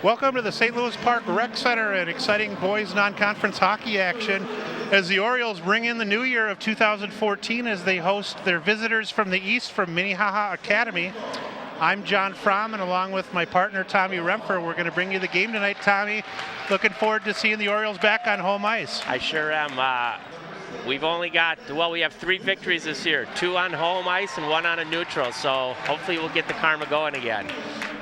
Welcome to the St. Louis Park Rec Center and exciting boys non-conference hockey action as the Orioles bring in the new year of 2014 as they host their visitors from the east from Minnehaha Academy. I'm John Fromm, and along with my partner Tommy Rempfer, we're going to bring you the game tonight. Tommy, looking forward to seeing the Orioles back on home ice. I sure am. We've only got, we have 3 victories this year, 2 on home ice and 1 on a neutral, so hopefully we'll get the karma going again.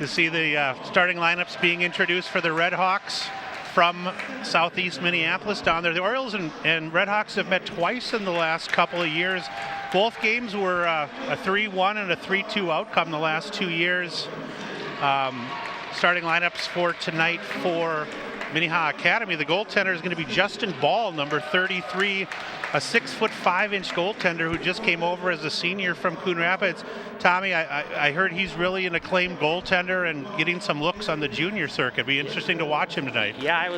You see the starting lineups being introduced for the Red Hawks from southeast Minneapolis down there. The Orioles and Red Hawks have met twice in the last couple of years. Both games were a 3-1 and a 3-2 outcome the last 2 years. Starting lineups for tonight for Minnehaha Academy. The goaltender is going to be Justin Ball, number 33, a 6'5" goaltender who just came over as a senior from Coon Rapids. Tommy, I heard he's really an acclaimed goaltender and getting some looks on the junior circuit. It'd be interesting to watch him tonight. Yeah, I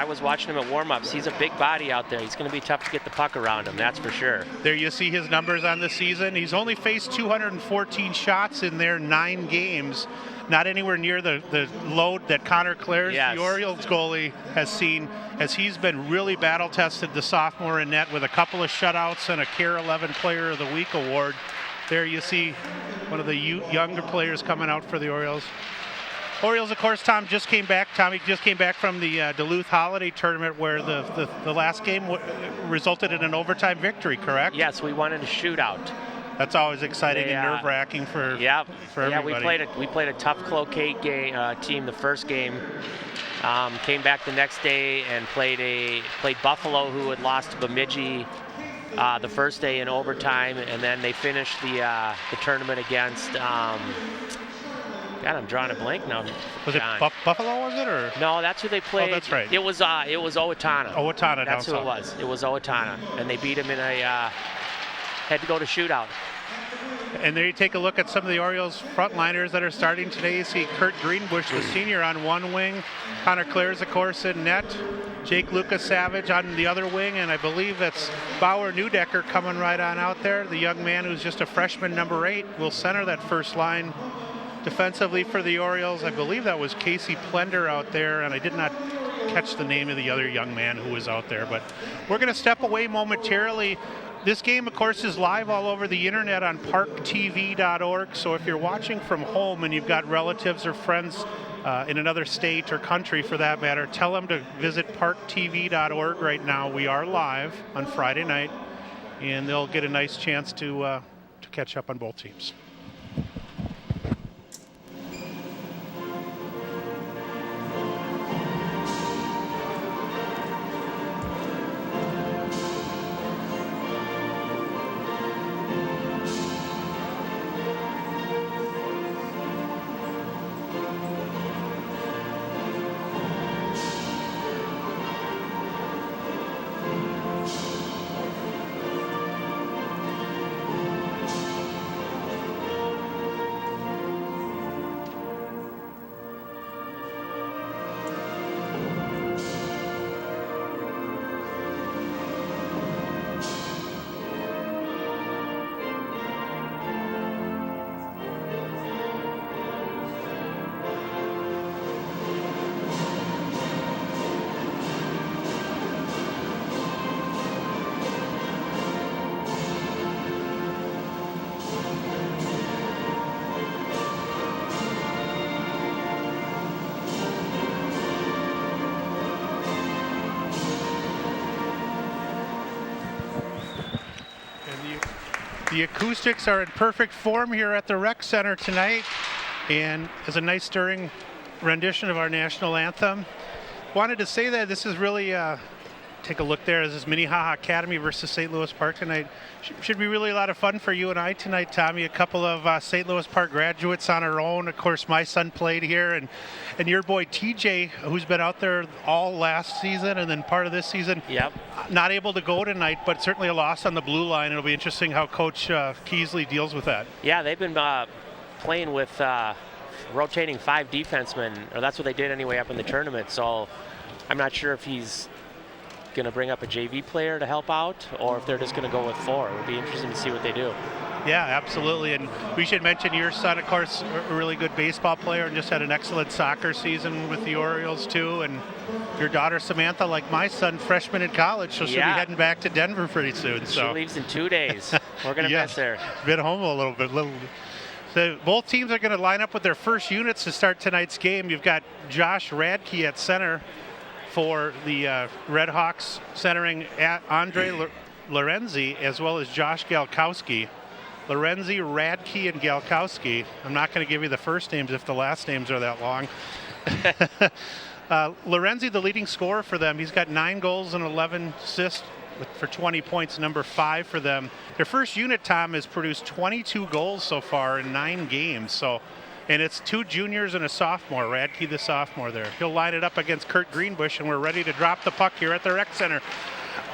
was watching him at warm-ups. He's a big body out there. He's going to be tough to get the puck around him, that's for sure. There you see his numbers on the season. He's only faced 214 shots in their 9 games. Not anywhere near the load that Connor Clares, yes, the Orioles goalie, has seen, as he's been really battle-tested, the sophomore in net, with a couple of shutouts and a Care 11 Player of the Week award. There you see one of the younger players coming out for the Orioles. Orioles, of course, Tommy just came back from the Duluth Holiday Tournament where the last game resulted in an overtime victory, correct? Yes, we won in a shootout. That's always exciting and nerve-wracking for everybody. Yeah, we played a tough Cloquet team the first game. Came back the next day and played Buffalo, who had lost to Bemidji the first day in overtime, and then they finished the tournament against. God, I'm drawing a blank now. Was it Buffalo? Was it or? No, that's who they played. Oh, that's right. It was Owatonna. Owatonna. That's who it was. It was Owatonna, and they beat him in a. Had to go to shootout. And there you take a look at some of the Orioles frontliners that are starting today. You see Kurt Greenbush, the senior, on one wing. Connor Clares, of course, in net. Jake Lucas Savage on the other wing. And I believe that's Bauer Newdecker coming right on out there. The young man who's just a freshman, number 8, will center that first line. Defensively for the Orioles, I believe that was Casey Plender out there. And I did not catch the name of the other young man who was out there. But we're going to step away momentarily. This game, of course, is live all over the internet on ParkTV.org. So if you're watching from home and you've got relatives or friends in another state or country, for that matter, tell them to visit ParkTV.org right now. We are live on Friday night, and they'll get a nice chance to catch up on both teams. The acoustics are in perfect form here at the Rec Center tonight, and as a nice stirring rendition of our national anthem. Wanted to say that this is really, take a look there. This is Minnehaha Academy versus St. Louis Park tonight. Should be really a lot of fun for you and I tonight, Tommy. A couple of St. Louis Park graduates on our own. Of course, my son played here, and your boy TJ, who's been out there all last season and then part of this season. Yep. Not able to go tonight, but certainly a loss on the blue line. It'll be interesting how Coach Keasley deals with that. Yeah, they've been playing with rotating 5 defensemen, or that's what they did anyway up in the tournament. So I'm not sure if he's going to bring up a JV player to help out, or if they're just going to go with 4. It would be interesting to see what they do. Yeah, absolutely. And we should mention your son, of course, a really good baseball player and just had an excellent soccer season with the Orioles, too. And your daughter, Samantha, like my son, freshman in college, so she'll be heading back to Denver pretty soon. She leaves in 2 days. We're going to miss her. Been home a little bit. So both teams are going to line up with their first units to start tonight's game. You've got Josh Radke at center for the Red Hawks, centering at Andre Lorenzi, as well as Josh Galkowski. Lorenzi, Radke, and Galkowski. I'm not going to give you the first names if the last names are that long. Lorenzi, the leading scorer for them. He's got 9 goals and 11 assists for 20 points, number 5 for them. Their first unit, Tom, has produced 22 goals so far in 9 games. And it's 2 juniors and a sophomore, Radke the sophomore there. He'll line it up against Kurt Greenbush, and we're ready to drop the puck here at the rec center.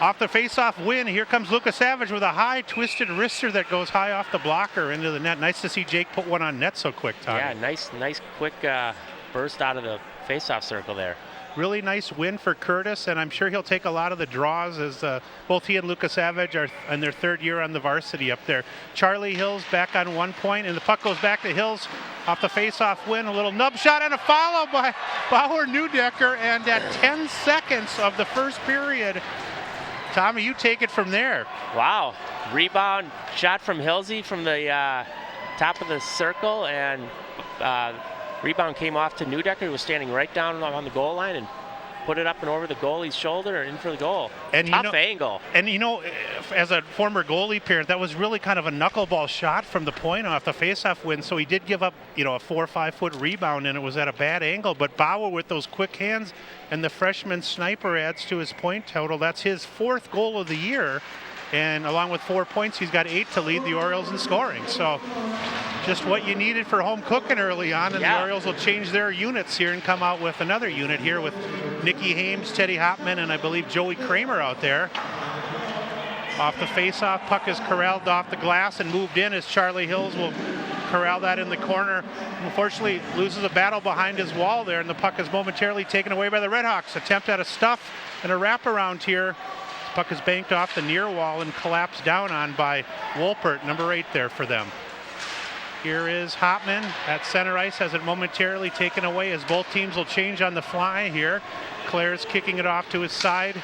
Off the face-off win, here comes Lucas Savage with a high twisted wrister that goes high off the blocker into the net. Nice to see Jake put one on net so quick, Tom. Yeah, nice quick burst out of the face-off circle there. Really nice win for Curtis, and I'm sure he'll take a lot of the draws as both he and Lucas Savage are in their 3rd year on the varsity up there. Charlie Hills back on 1 point, and the puck goes back to Hills off the face-off win. A little nub shot and a follow by Bauer Newdecker, and at 10 seconds of the first period, Tommy, you take it from there. Wow. Rebound shot from Hilsey from the top of the circle, and rebound came off to Newdecker, who was standing right down on the goal line, and put it up and over the goalie's shoulder and in for the goal. And tough angle. And as a former goalie parent, that was really kind of a knuckleball shot from the point off the faceoff win. So he did give up, a 4 or 5 foot rebound, and it was at a bad angle. But Bauer with those quick hands, and the freshman sniper adds to his point total. That's his 4th goal of the year. And along with 4 points, he's got 8 to lead the Orioles in scoring. So just what you needed for home cooking early on, and the Orioles will change their units here and come out with another unit here with Nicky Hames, Teddy Hopman, and I believe Joey Kramer out there. Off the face-off, puck is corralled off the glass and moved in as Charlie Hills will corral that in the corner. Unfortunately, loses a battle behind his wall there, and the puck is momentarily taken away by the Red Hawks. Attempt at a stuff and a wraparound here. Puck is banked off the near wall and collapsed down on by Wolpert, number 8 there for them. Here is Hopman at center ice, has it momentarily taken away as both teams will change on the fly here. Claire's kicking it off to his side.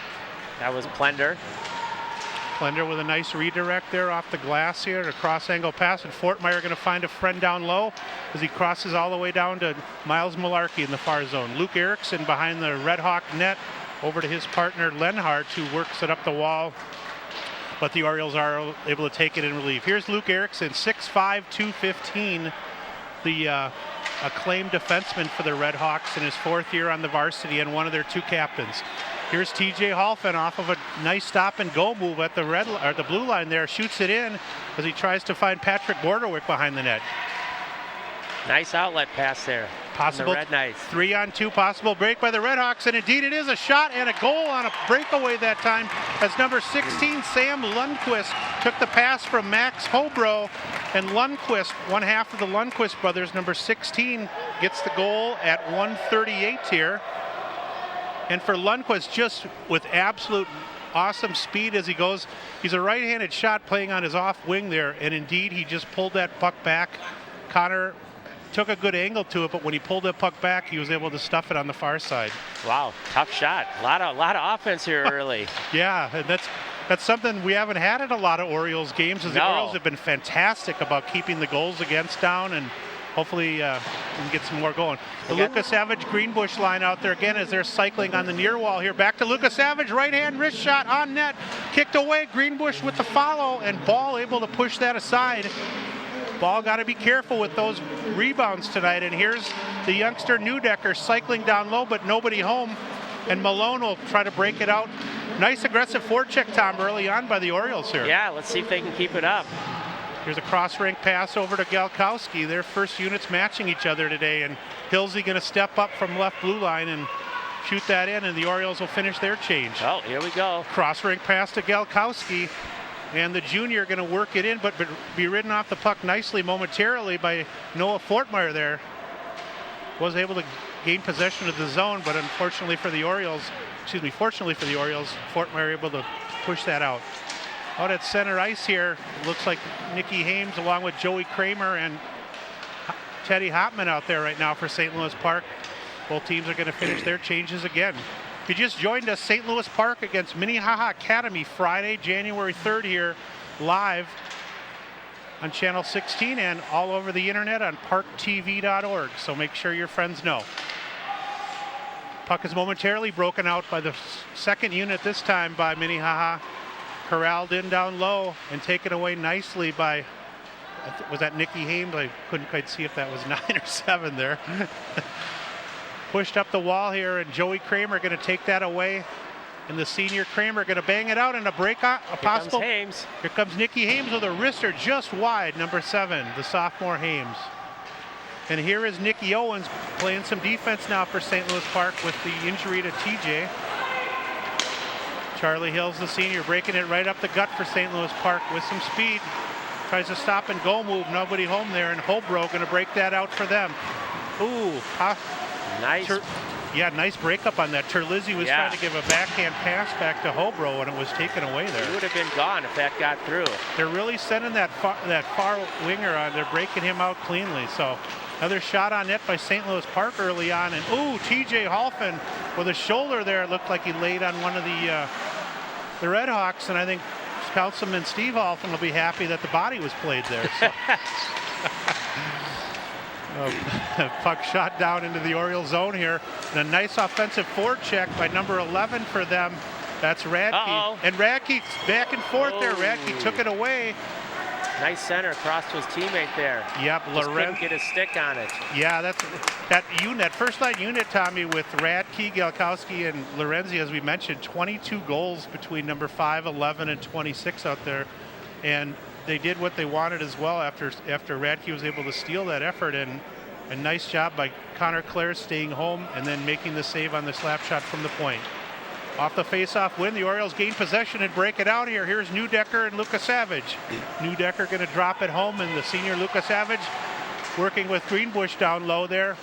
That was Plender. Plender with a nice redirect there off the glass here, a cross angle pass, and Fortmeyer going to find a friend down low as he crosses all the way down to Miles Malarkey in the far zone. Luke Erickson behind the Red Hawk net over to his partner Lenhart, who works it up the wall, but the Orioles are able to take it in relief. Here's Luke Erickson, 6'5", 215, the acclaimed defenseman for the Red Hawks in his 4th year on the varsity and one of their 2 captains. Here's TJ Halfin off of a nice stop and go move at the blue line there, shoots it in as he tries to find Patrick Borderwick behind the net. Nice outlet pass there. Possible the Red Knights. 3-on-2 possible break by the Red Hawks, and indeed it is a shot and a goal on a breakaway that time as number 16 Sam Lundqvist took the pass from Max Hobro, and Lundqvist, one half of the Lundqvist brothers, number 16, gets the goal at 1:38 here. And for Lundqvist, just with absolute awesome speed as he goes, he's a right-handed shot playing on his off wing there, and indeed he just pulled that puck back. Connor took a good angle to it, but when he pulled that puck back, he was able to stuff it on the far side. Wow, tough shot. A lot of offense here early. Yeah, and that's something we haven't had in a lot of Orioles games, as the Orioles have been fantastic about keeping the goals against down, and hopefully we can get some more going. The Lucas Savage Greenbush line out there again as they're cycling on the near wall here. Back to Lucas Savage, right hand wrist shot on net, kicked away. Greenbush with the follow, and Ball able to push that aside. Ball got to be careful with those rebounds tonight, and here's the youngster Newdecker cycling down low, but nobody home, and Malone will try to break it out. Nice aggressive forecheck, Tom, early on by the Orioles here. Yeah, let's see if they can keep it up. Here's a cross-rink pass over to Galkowski. Their first units matching each other today, and Hilsey going to step up from left blue line and shoot that in, and the Orioles will finish their change. Oh, here we go. Cross-rink pass to Galkowski. And the junior going to work it in, but be ridden off the puck nicely momentarily by Noah Fortmeyer there. Was able to gained possession of the zone, but unfortunately for the Orioles, fortunately for the Orioles, Fort Wayne were able to push that out. Out at center ice here, it looks like Nikki Hames along with Joey Kramer and Teddy Hopman out there right now for St. Louis Park. Both teams are going to finish their changes again. If you just joined us, St. Louis Park against Minnehaha Academy Friday, January 3rd here, live on Channel 16 and all over the internet on ParkTV.org. So make sure your friends know. Puck is momentarily broken out by the second unit, this time by Minnehaha. Corralled in down low and taken away nicely by, was that Nikki Hames? I couldn't quite see if that was 9 or 7 there. Pushed up the wall here, and Joey Kramer going to take that away. And the senior Kramer going to bang it out, and a break on a possible. Here comes Hames. Here comes Nikki Hames with a wrister just wide, number 7, the sophomore Hames. And here is Nikki Owens playing some defense now for St. Louis Park with the injury to TJ. Charlie Hills, the senior, breaking it right up the gut for St. Louis Park with some speed. Tries a stop and go move, nobody home there, and Hobro going to break that out for them. Ooh, nice. Nice breakup on that. Terlizzi was trying to give a backhand pass back to Hobro, and it was taken away there. He would have been gone if that got through. They're really sending that far winger on. They're breaking him out cleanly. So another shot on net by St. Louis Park early on, and ooh, TJ Halfin with a shoulder there. It looked like he laid on one of the Red Hawks, and I think Councilman Steve Halfin will be happy that the body was played there. So. Puck shot down into the Oriole zone here, and a nice offensive forecheck by number 11 for them. That's Radke. And Radke's back and forth there. Radke took it away. Nice center across to his teammate there. Yep, Lorenz get his stick on it. Yeah, that's that unit, first line unit, Tommy, with Radke, Galkowski, and Lorenzi, as we mentioned, 22 goals between number 5, 11, and 26 out there. And they did what they wanted as well after Radke was able to steal that effort, and a nice job by Connor Clare staying home and then making the save on the slap shot from the point. Off the face-off win, the Orioles gain possession and break it out here. Here's Newdecker and Luka Savage. Newdecker going to drop it home, and the senior Luka Savage working with Greenbush down low there.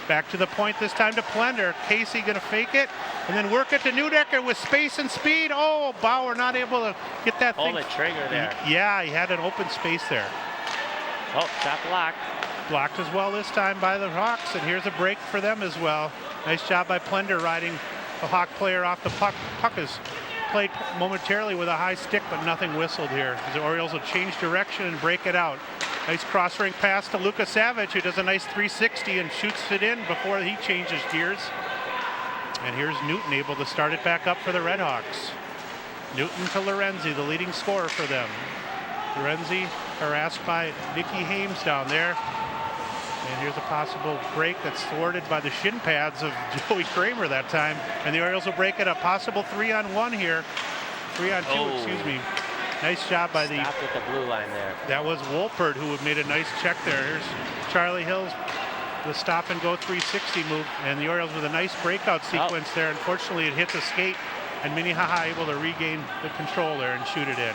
Back to the point, this time to Plender. Casey going to fake it and then work it to Newdecker with space and speed. Oh, Bauer not able to get that thing. Pull the trigger there. Yeah, he had an open space there. Oh, shot blocked. Blocked as well this time by the Hawks, and here's a break for them as well. Nice job by Plender riding the Hawk player off the puck. Puck is played momentarily with a high stick, but nothing whistled here. The Orioles will change direction and break it out. Nice cross-ring pass to Luka Savage, who does a nice 360 and shoots it in before he changes gears. And here's Newton able to start it back up for the Red Hawks. Newton to Lorenzi, the leading scorer for them. Lorenzi harassed by Nikki Hames down there. And here's a possible break that's thwarted by the shin pads of Joey Kramer that time. And the Orioles will break it. A possible 3-on-1 here. 3-on-2, excuse me. Nice job by Stopped at the blue line there. That was Wolpert who made a nice check there. Here's Charlie Hills, the stop and go 360 move. And the Orioles with a nice breakout sequence there. Unfortunately, it hit the skate, and Minnehaha able to regain the control there and shoot it in.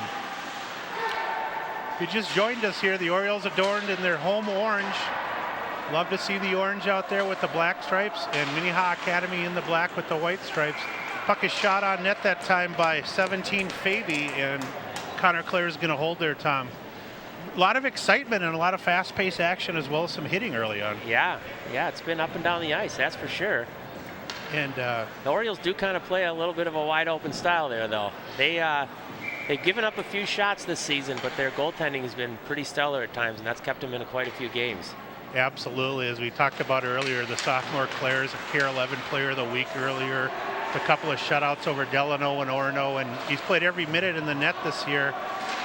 If you just joined us here, the Orioles adorned in their home orange. Love to see the orange out there with the black stripes, and Minnehaha Academy in the black with the white stripes. Puck is shot on net that time by 17 Faby, and Connor Clare is going to hold there, Tom. A lot of excitement and a lot of fast-paced action, as well as some hitting early on. Yeah, it's been up and down the ice, that's for sure. And the Orioles do kind of play a little bit of a wide-open style there, though. They've given up a few shots this season, but their goaltending has been pretty stellar at times, and that's kept them in quite a few games. Absolutely. As we talked about earlier, the sophomore Clare is a Care 11 Player of the Week earlier. A couple of shutouts over Delano and Orono, and he's played every minute in the net this year.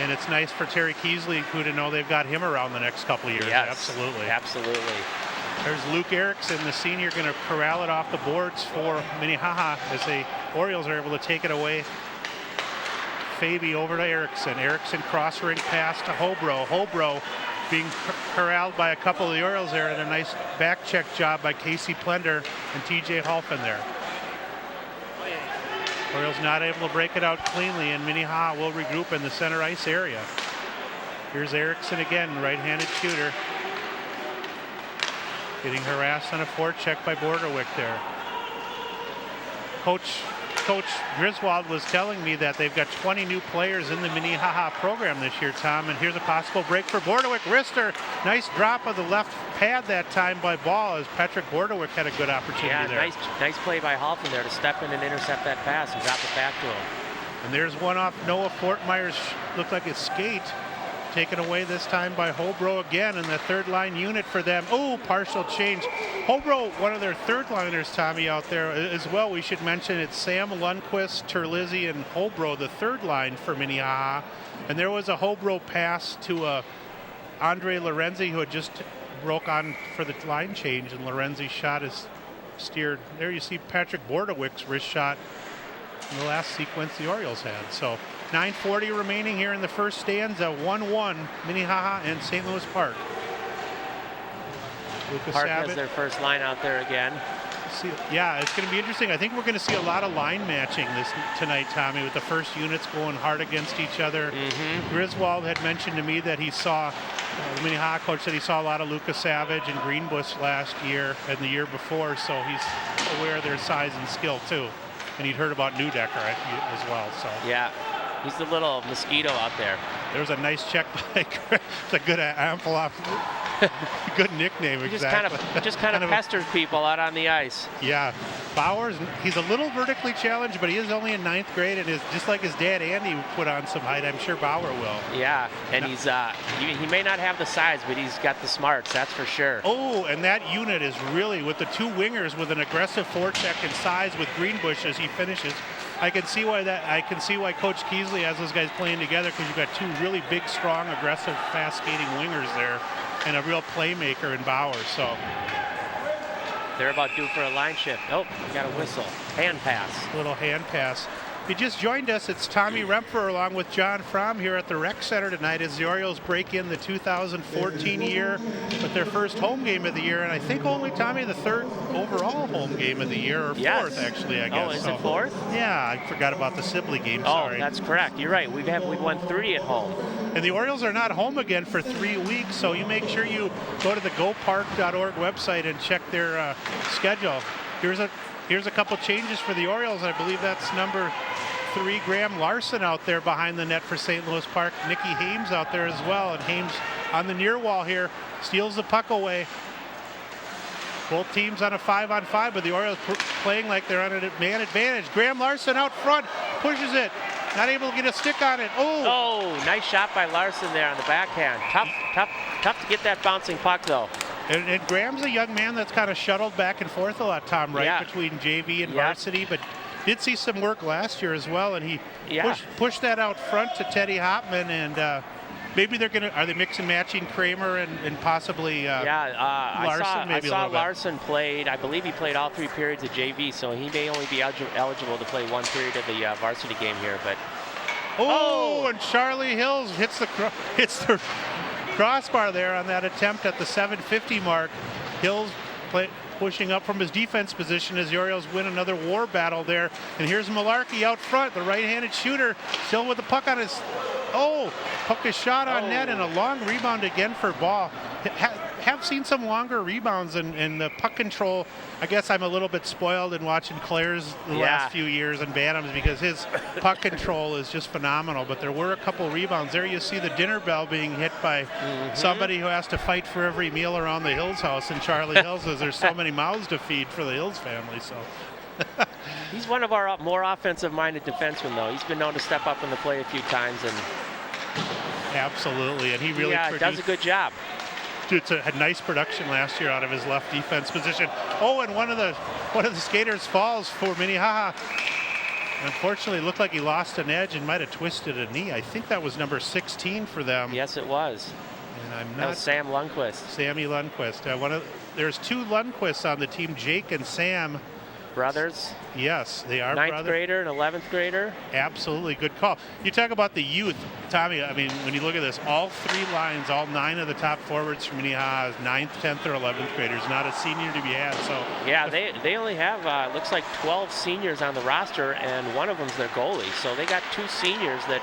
And it's nice for Terry Keesley to know they've got him around the next couple of years. Yes, absolutely. Absolutely. There's Luke Erickson, the senior, going to corral it off the boards for Minnehaha as the Orioles are able to take it away. Faby over to Erickson. Erickson cross-ring pass to Hobro. Hobro being corralled by a couple of the Orioles there, and a nice back check job by Casey Plender and TJ Halfin there. Orioles not able to break it out cleanly, and Minnehaha will regroup in the center ice area. Here's Erickson again, right-handed shooter. Getting harassed on a forecheck by Borderwick there. Coach Griswold was telling me that they've got 20 new players in the Minnehaha program this year, Tom, and here's a possible break for Borderwick. Wrister, nice drop of the left pad that time by Ball, as Patrick Borderwick had a good opportunity there. Nice play by Halton there to step in and intercept that pass and drop it back to him. And there's one off Noah Fortmeyer's, looked like a skate, taken away this time by Hobro again, and the third line unit for them. Oh, partial change. Hobro, one of their third liners, Tommy, out there as well. We should mention it's Sam Lundquist, Terlizzi, and Hobro, the third line for Minnehaha. And there was a Hobro pass to Andre Lorenzi, who had just broke on for the line change, and Lorenzi's shot is steered. There you see Patrick Bordewick's wrist shot in the last sequence the Orioles had. So 9:40 remaining here in the first stanza. 1-1 Minnehaha and St. Louis Park. Park has their first line out there again. Yeah, it's going to be interesting. I think we're going to see a lot of line matching tonight, Tommy, with the first units going hard against each other. Griswold had mentioned to me that he saw, the Minnehaha coach said he saw a lot of Lucas Savage and Greenbush last year and the year before, so he's aware of their size and skill too. And he'd heard about Neudecker as well. So yeah, he's the little mosquito out there. There's a nice check by it's a good Ampelov. Good nickname, exactly. Just kind of pesters people out on the ice. Yeah, Bowers, he's a little vertically challenged, but he is only in 9th grade, and is just like his dad Andy put on some height. I'm sure Bauer will. Yeah, and he's he may not have the size, but he's got the smarts, that's for sure. Oh, and that unit is really with the two wingers with an aggressive forecheck and size with Greenbush as he finishes. I can see why Coach Keasley has those guys playing together, because you've got two really big, strong, aggressive, fast skating wingers there, and a real playmaker in Bauer. So they're about due for a line shift. Oh, got a whistle. Hand pass. Little hand pass. If you just joined us, it's Tommy Rempfer along with John Fromm here at the Rec Center tonight as the Orioles break in the 2014 year with their first home game of the year, and I think only, Tommy, the third overall home game of the year, or fourth, actually, I guess. Oh, is it fourth? Yeah, I forgot about the Sibley game, sorry. Oh, that's correct. You're right. We've won 3 at home. And the Orioles are not home again for 3 weeks, so you make sure you go to the gopark.org website and check their schedule. Here's a couple changes for the Orioles. I believe that's number 3, Graham Larson, out there behind the net for St. Louis Park. Nicky Hames out there as well, and Hames on the near wall here steals the puck away. Both teams on a 5-on-5, but the Orioles playing like they're on a man advantage. Graham Larson out front, pushes it, not able to get a stick on it. Oh, nice shot by Larson there on the backhand. Tough to get that bouncing puck though. And Graham's a young man that's kind of shuttled back and forth a lot, Tom, right? Yeah. Between JV and varsity, but did see some work last year as well, and he pushed that out front to Teddy Hopman, and maybe are they mix and matching Kramer and possibly Larson? I saw Larson played, I believe he played all 3 periods of JV, so he may only be eligible to play 1 period of the varsity game here, but. And Charlie Hills hits the crossbar there on that attempt at the 7:50 mark. Hills pushing up from his defense position as the Orioles win another war battle there. And here's Malarkey out front, the right-handed shooter, still with the puck on his. Puck is shot on net, and a long rebound again for Ball. Have seen some longer rebounds and the puck control. I guess I'm a little bit spoiled in watching Claire's the last few years in Bantams, because his puck control is just phenomenal. But there were a couple rebounds. There you see the dinner bell being hit by somebody who has to fight for every meal around the Hills house in Charlie Hills, as there's so many mouths to feed for the Hills family. So. He's one of our more offensive-minded defensemen, though. He's been known to step up in the play a few times, and absolutely, and he really does a good job. Had nice production last year out of his left defense position. And one of the skaters falls for Minnehaha. Unfortunately, it looked like he lost an edge and might have twisted a knee. I think that was number 16 for them. Yes, it was. And that was Sam Lundquist. Sammy Lundquist. There's 2 Lundquists on the team, Jake and Sam. Brothers? Yes, they are 9th grader and 11th grader. Absolutely, good call. You talk about the youth, Tommy. I mean, when you look at this, all 3 lines, all 9 of the top forwards from Minnehaha, 9th, 10th, or 11th graders. Not a senior to be had. So yeah, they only have looks like 12 seniors on the roster, and one of them's their goalie. So they got 2 seniors that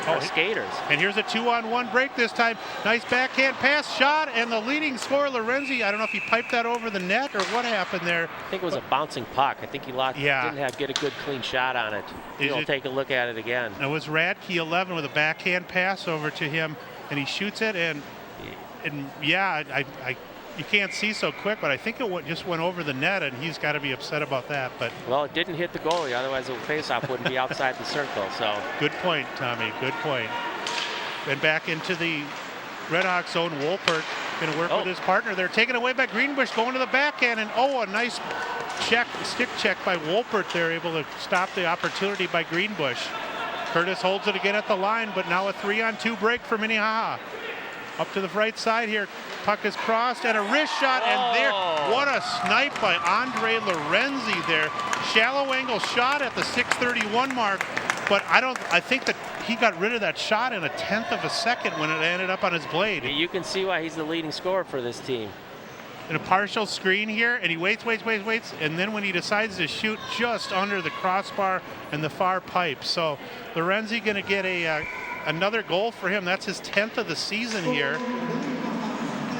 our skaters. And here's a 2-on-1 break this time. Nice backhand pass, shot, and the leading scorer, Lorenzi, I don't know if he piped that over the net or what happened there. I think it was a bouncing puck. I think he didn't get a good clean shot on it. He'll take a look at it again. It was Radke 11 with a backhand pass over to him, and he shoots it, and yeah, you can't see so quick, but I think it just went over the net, and he's got to be upset about that. But well, it didn't hit the goalie, otherwise the faceoff wouldn't be outside the circle. So good point, Tommy. Good point. Then back into the Redhawks zone. Wolpert going to work with his partner. They're taken away by Greenbush, going to the backhand, and a nice stick check by Wolpert. They're able to stop the opportunity by Greenbush. Curtis holds it again at the line, but now a 3-on-2 break for Minnehaha. Up to the right side here, puck is crossed, and a wrist shot, and there, what a snipe by Andre Lorenzi there. Shallow angle shot at the 6:31 mark, but I think that he got rid of that shot in a 1/10 of a second when it ended up on his blade. You can see why he's the leading scorer for this team. In a partial screen here, and he waits, and then when he decides to shoot just under the crossbar and the far pipe. So Lorenzi going to get another goal for him. That's his 10th of the season here.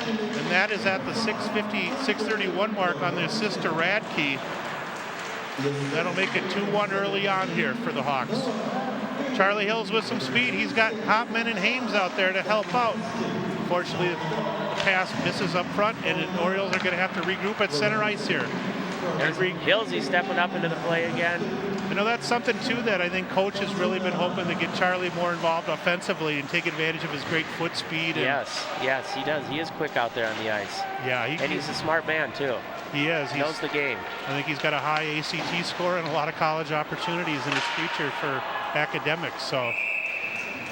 And that is at the 6:31 mark on the assist to Radke. That'll make it 2-1 early on here for the Hawks. Charlie Hills with some speed. He's got Hopman and Hames out there to help out. Unfortunately, the pass misses up front, and the Orioles are going to have to regroup at center ice here. Hillsy stepping up into the play again. You know, that's something, too, that I think Coach has really been hoping to get Charlie more involved offensively and take advantage of his great foot speed. And yes, he does. He is quick out there on the ice. Yeah. And he's a smart man, too. He is. He knows the game. I think he's got a high ACT score and a lot of college opportunities in his future for academics. So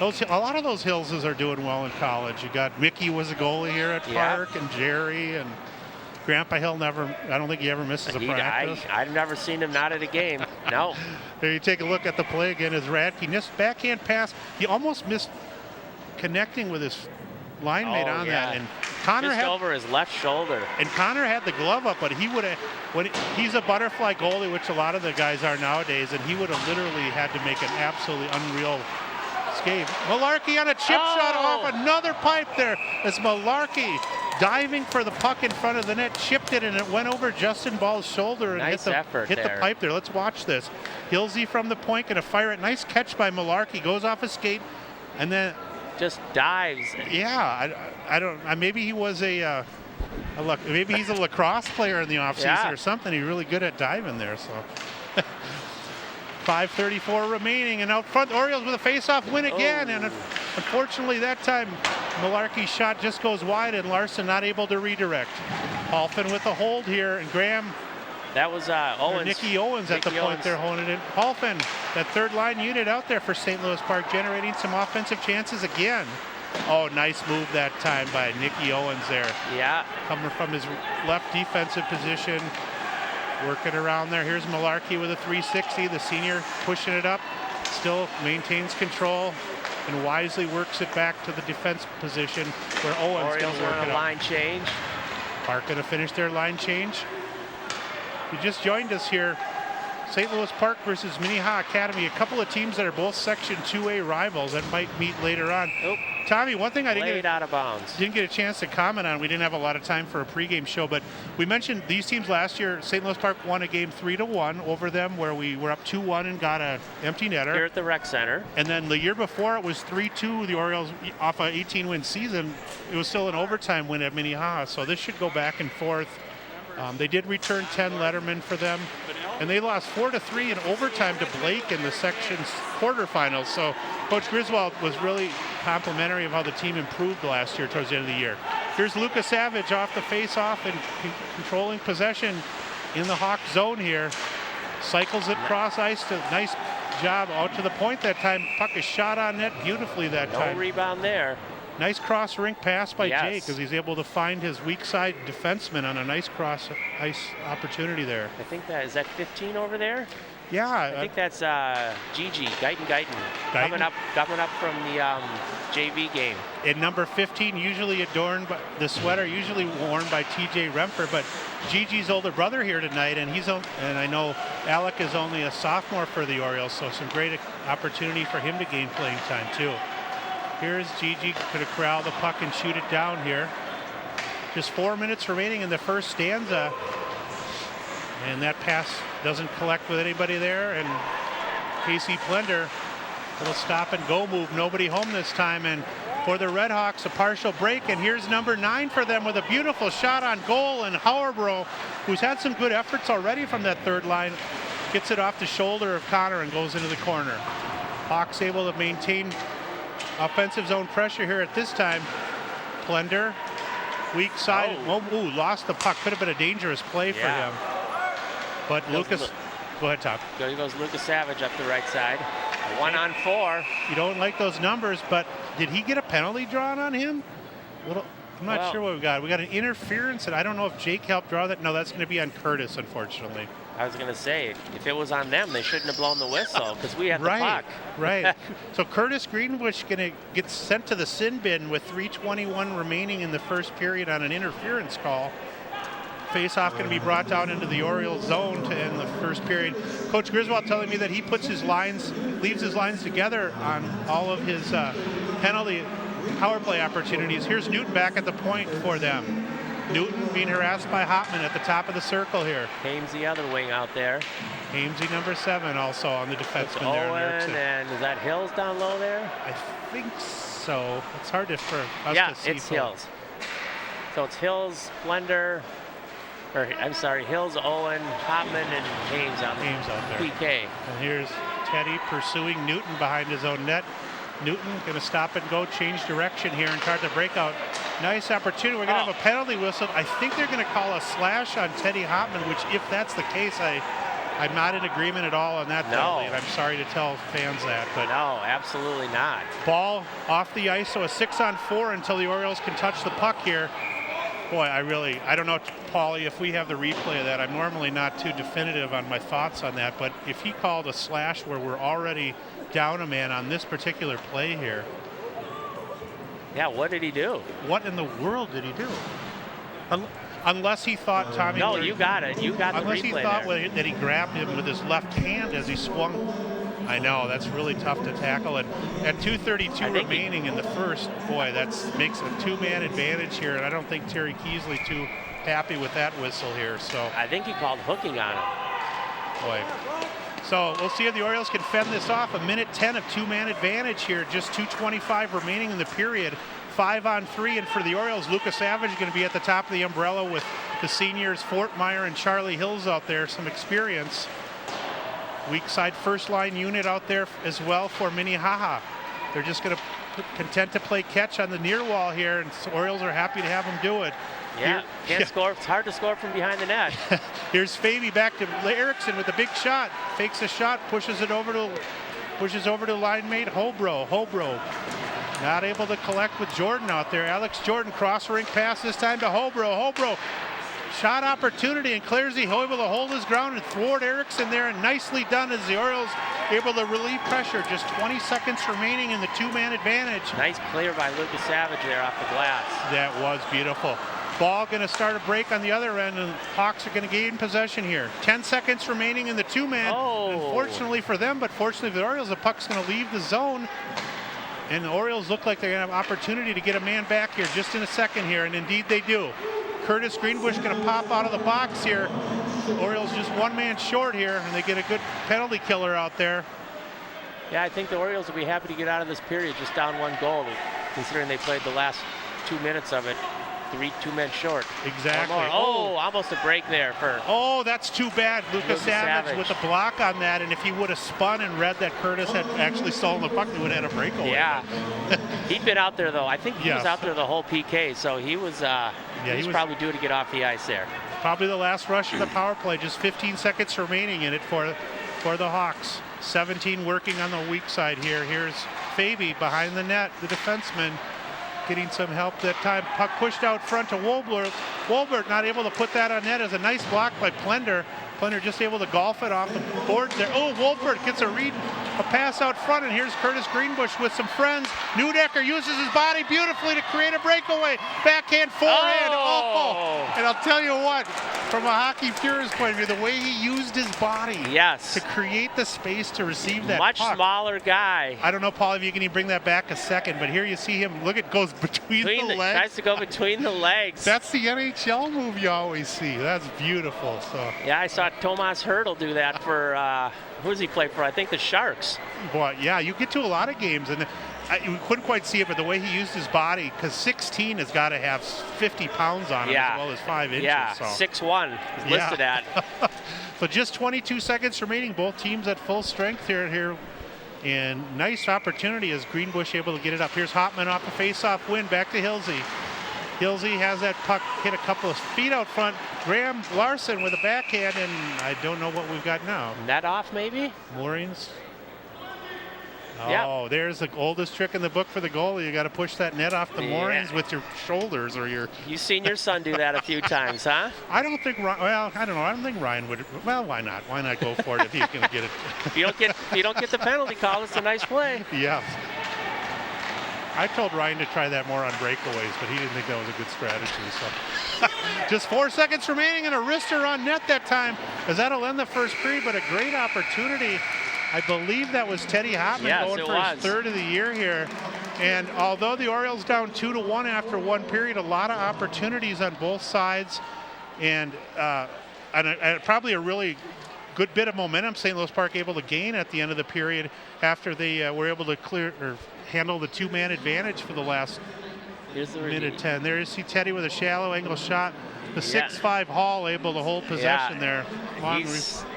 a lot of those Hillses are doing well in college. You got Mickey was a goalie here at Park, and Jerry, and Grandpa Hill I don't think he ever misses a practice. I've never seen him not at a game. No. There you take a look at the play again as Radke missed backhand pass. He almost missed connecting with his line mate on that. And Connor just over his left shoulder. And Connor had the glove up, but he would have, he's a butterfly goalie, which a lot of the guys are nowadays, and he would have literally had to make an absolutely unreal escape. Malarkey on a chip shot off another pipe there as Malarkey diving for the puck in front of the net, chipped it, and it went over Justin Ball's shoulder and hit the pipe there. Let's watch this. Hilsey from the point, going to fire it. Nice catch by Malarkey. Goes off a skate, and then just dives. Yeah, I don't. Maybe he was maybe he's a lacrosse player in the offseason or something. He's really good at diving there. So. 5:34 remaining, and out front, Orioles with a face-off win again, and unfortunately that time Malarkey's shot just goes wide, and Larson not able to redirect. Halfin with the hold here, and Graham. That was Owens. Nicky Owens at the point they're holding it. Halfin, that third line unit out there for St. Louis Park, generating some offensive chances again. Oh, nice move that time by Nicky Owens there. Yeah. Coming from his left defensive position. Working around there. Here's Malarkey with a 360. The senior pushing it up. Still maintains control and wisely works it back to the defense position where Owens going to work it up. Line change. Park going to finish their line change. If you just joined us here, St. Louis Park versus Minnehaha Academy, a couple of teams that are both Section 2A rivals that might meet later on. Tommy, one thing I didn't get a chance to comment on, we didn't have a lot of time for a pregame show, but we mentioned these teams last year. St. Louis Park won a game 3-1 over them where we were up 2-1 and got an empty netter. Here at the rec center. And then the year before it was 3-2, the Orioles off an 18-win season. It was still an overtime win at Minnehaha, so this should go back and forth. They did return 10 lettermen for them, and they lost 4-3 in overtime to Blake in the section's quarterfinals. So Coach Griswold was really complimentary of how the team improved last year towards the end of the year. Here's Luka Savage off the face-off and controlling possession in the Hawk zone here. Cycles it cross ice to nice job out to the point that time. Puck is shot on net beautifully that time. No rebound there. Nice cross rink pass by Jake as he's able to find his weak side defenseman on a nice cross ice opportunity there. I think is that 15 over there? Yeah. I think that's Gigi Guyton coming up from the JV game. And number 15, usually adorned by the sweater, usually worn by TJ Remfer, but Gigi's older brother here tonight, and and I know Alec is only a sophomore for the Orioles, so some great opportunity for him to gain playing time too. Here's Gigi, going to corral the puck and shoot it down here. Just 4 minutes remaining in the first stanza, and that pass doesn't collect with anybody there, and Casey Plender, little stop and go move, nobody home this time, and for the Red Hawks a partial break, and here's number 9 for them with a beautiful shot on goal, and Hauerbro, who's had some good efforts already from that third line, gets it off the shoulder of Connor and goes into the corner. Hawks able to maintain offensive zone pressure here at this time. Plender, weak side, lost the puck, could have been a dangerous play for him. But Lucas, go ahead, Tom. There goes Lucas Savage up the right side. 1-on-4. You don't like those numbers, but did he get a penalty drawn on him? I'm not sure what we got. We got an interference, and I don't know if Jake helped draw that. No, that's going to be on Curtis, unfortunately. I was going to say, if it was on them, they shouldn't have blown the whistle because we had the puck. Right. So Curtis Greenbush going to get sent to the sin bin with 3:21 remaining in the first period on an interference call. Face-off going to be brought down into the Orioles zone to end the first period. Coach Griswold telling me that he leaves his lines together on all of his penalty power play opportunities. Here's Newton back at the point for them. Newton being harassed by Hopman at the top of the circle here. Hames the other wing out there. Hamesy number 7 also on the defenseman there. Owen, and is that Hills down low there? I think so. It's hard for us to see. Yeah, it's Hills. So it's Hills, Blender, Hills, Owen, Hopman, and Hames out there. PK. And here's Teddy pursuing Newton behind his own net. Newton going to stop and go, change direction here and try to break out. Nice opportunity. We're going to have a penalty whistle. I think they're going to call a slash on Teddy Hopman, which if that's the case, I'm not in agreement at all on that penalty. And I'm sorry to tell fans that. But no, absolutely not. Ball off the ice, so a 6-on-4 until the Orioles can touch the puck here. Boy, I don't know, Paulie, if we have the replay of that. I'm normally not too definitive on my thoughts on that, but if he called a slash where we're already down a man on this particular play here. Yeah, what did he do? What in the world did he do? Unless he thought Tommy... No, you got it. You got the replay. Unless he thought that he grabbed him with his left hand as he swung. I know, that's really tough to tackle. And at 2:32 remaining in the first, boy, that makes a 2-man advantage here. And I don't think Terry Keesley too happy with that whistle here. So I think he called hooking on him. Boy. So we'll see if the Orioles can fend this off. A minute 10 of 2-man advantage here. Just 2:25 remaining in the period. 5-on-3, and for the Orioles, Lucas Savage is going to be at the top of the umbrella with the seniors Fortmeyer and Charlie Hills out there. Some experience. Weak side first line unit out there as well for Minnehaha. They're just going to content to play catch on the near wall here, and the Orioles are happy to have them do it. Yeah, can't score. It's hard to score from behind the net. Here's Faby back to Erickson with a big shot. Fakes a shot, pushes over to line mate Hobro. Not able to collect with Jordan out there. Alex Jordan cross rink pass this time to Hobro. Shot opportunity, and Clarzy able to hold his ground and thwart Erickson there, and nicely done as the Orioles able to relieve pressure. Just 20 seconds remaining in the 2-man advantage. Nice clear by Lucas Savage there off the glass. That was beautiful. Ball going to start a break on the other end, and Hawks are going to gain possession here. 10 seconds remaining in the 2-man. Unfortunately for them, but fortunately for the Orioles, the puck's going to leave the zone. And the Orioles look like they're going to have opportunity to get a man back here just in a second here, and indeed they do. Curtis Greenbush going to pop out of the box here. The Orioles just 1 man short here, and they get a good penalty killer out there. Yeah, I think the Orioles will be happy to get out of this period just down 1 goal, considering they played the last 2 minutes of it. 2 men short. Exactly. Almost a break there for... that's too bad. Lucas Savage with a block on that, and if he would have spun and read that Curtis had actually stolen the puck, he would have had a breakaway. Yeah. He'd been out there, though. I think he was out there the whole PK, so he was probably due to get off the ice there. Probably the last rush of the power play. Just 15 seconds remaining in it for the Hawks. 17 working on the weak side here. Here's Faby behind the net, the defenseman, getting some help that time. Puck pushed out front to Wolbert. Wolbert not able to put that on net as a nice block by Plender. Punter just able to golf it off the boards there. Oh, Wolford gets a pass out front, and here's Curtis Greenbush with some friends. Neudecker uses his body beautifully to create a breakaway. Backhand forehand. Oh! And I'll tell you what, from a hockey purist point of view, the way he used his body to create the space to receive that much puck. Smaller guy. I don't know, Paul, if you can bring that back a second, but here you see him, look, it goes between the legs. Tries to go between the legs. That's the NHL move you always see. That's beautiful. So yeah, I saw Tomas Hertl do that for, who does he play for? I think the Sharks. Boy, yeah, you get to a lot of games, and you couldn't quite see it, but the way he used his body, because 16 has got to have 50 pounds on him as well as 5 inches. Yeah, so. 6'1", he's listed at. So just 22 seconds remaining, both teams at full strength here. And nice opportunity as Greenbush able to get it up. Here's Hopman off the face-off win, back to Hilsey. Hilsey has that puck hit a couple of feet out front. Graham Larson with a backhand, and I don't know what we've got now. Net off, maybe? Moorings. Yep. Oh, there's the oldest trick in the book for the goalie. You got to push that net off the moorings with your shoulders or your. You've seen your son do that a few times, huh? I don't think. Well, I don't know. I don't think Ryan would. Well, why not? Why not go for it if he's going to get it? If you don't get the penalty call, it's a nice play. Yeah. I told Ryan to try that more on breakaways, but he didn't think that was a good strategy. So, just 4 seconds remaining, and a wrister on net that time, as that'll end the first period. But a great opportunity. I believe that was Teddy Hopman going for his third of the year here. And although the Orioles down 2-1 after one period, a lot of opportunities on both sides, and probably a really good bit of momentum St. Louis Park able to gain at the end of the period after they were able to handle the two-man advantage for the last minute 10. There you see Teddy with a shallow angle shot. The 6'5" Hall able to hold possession there.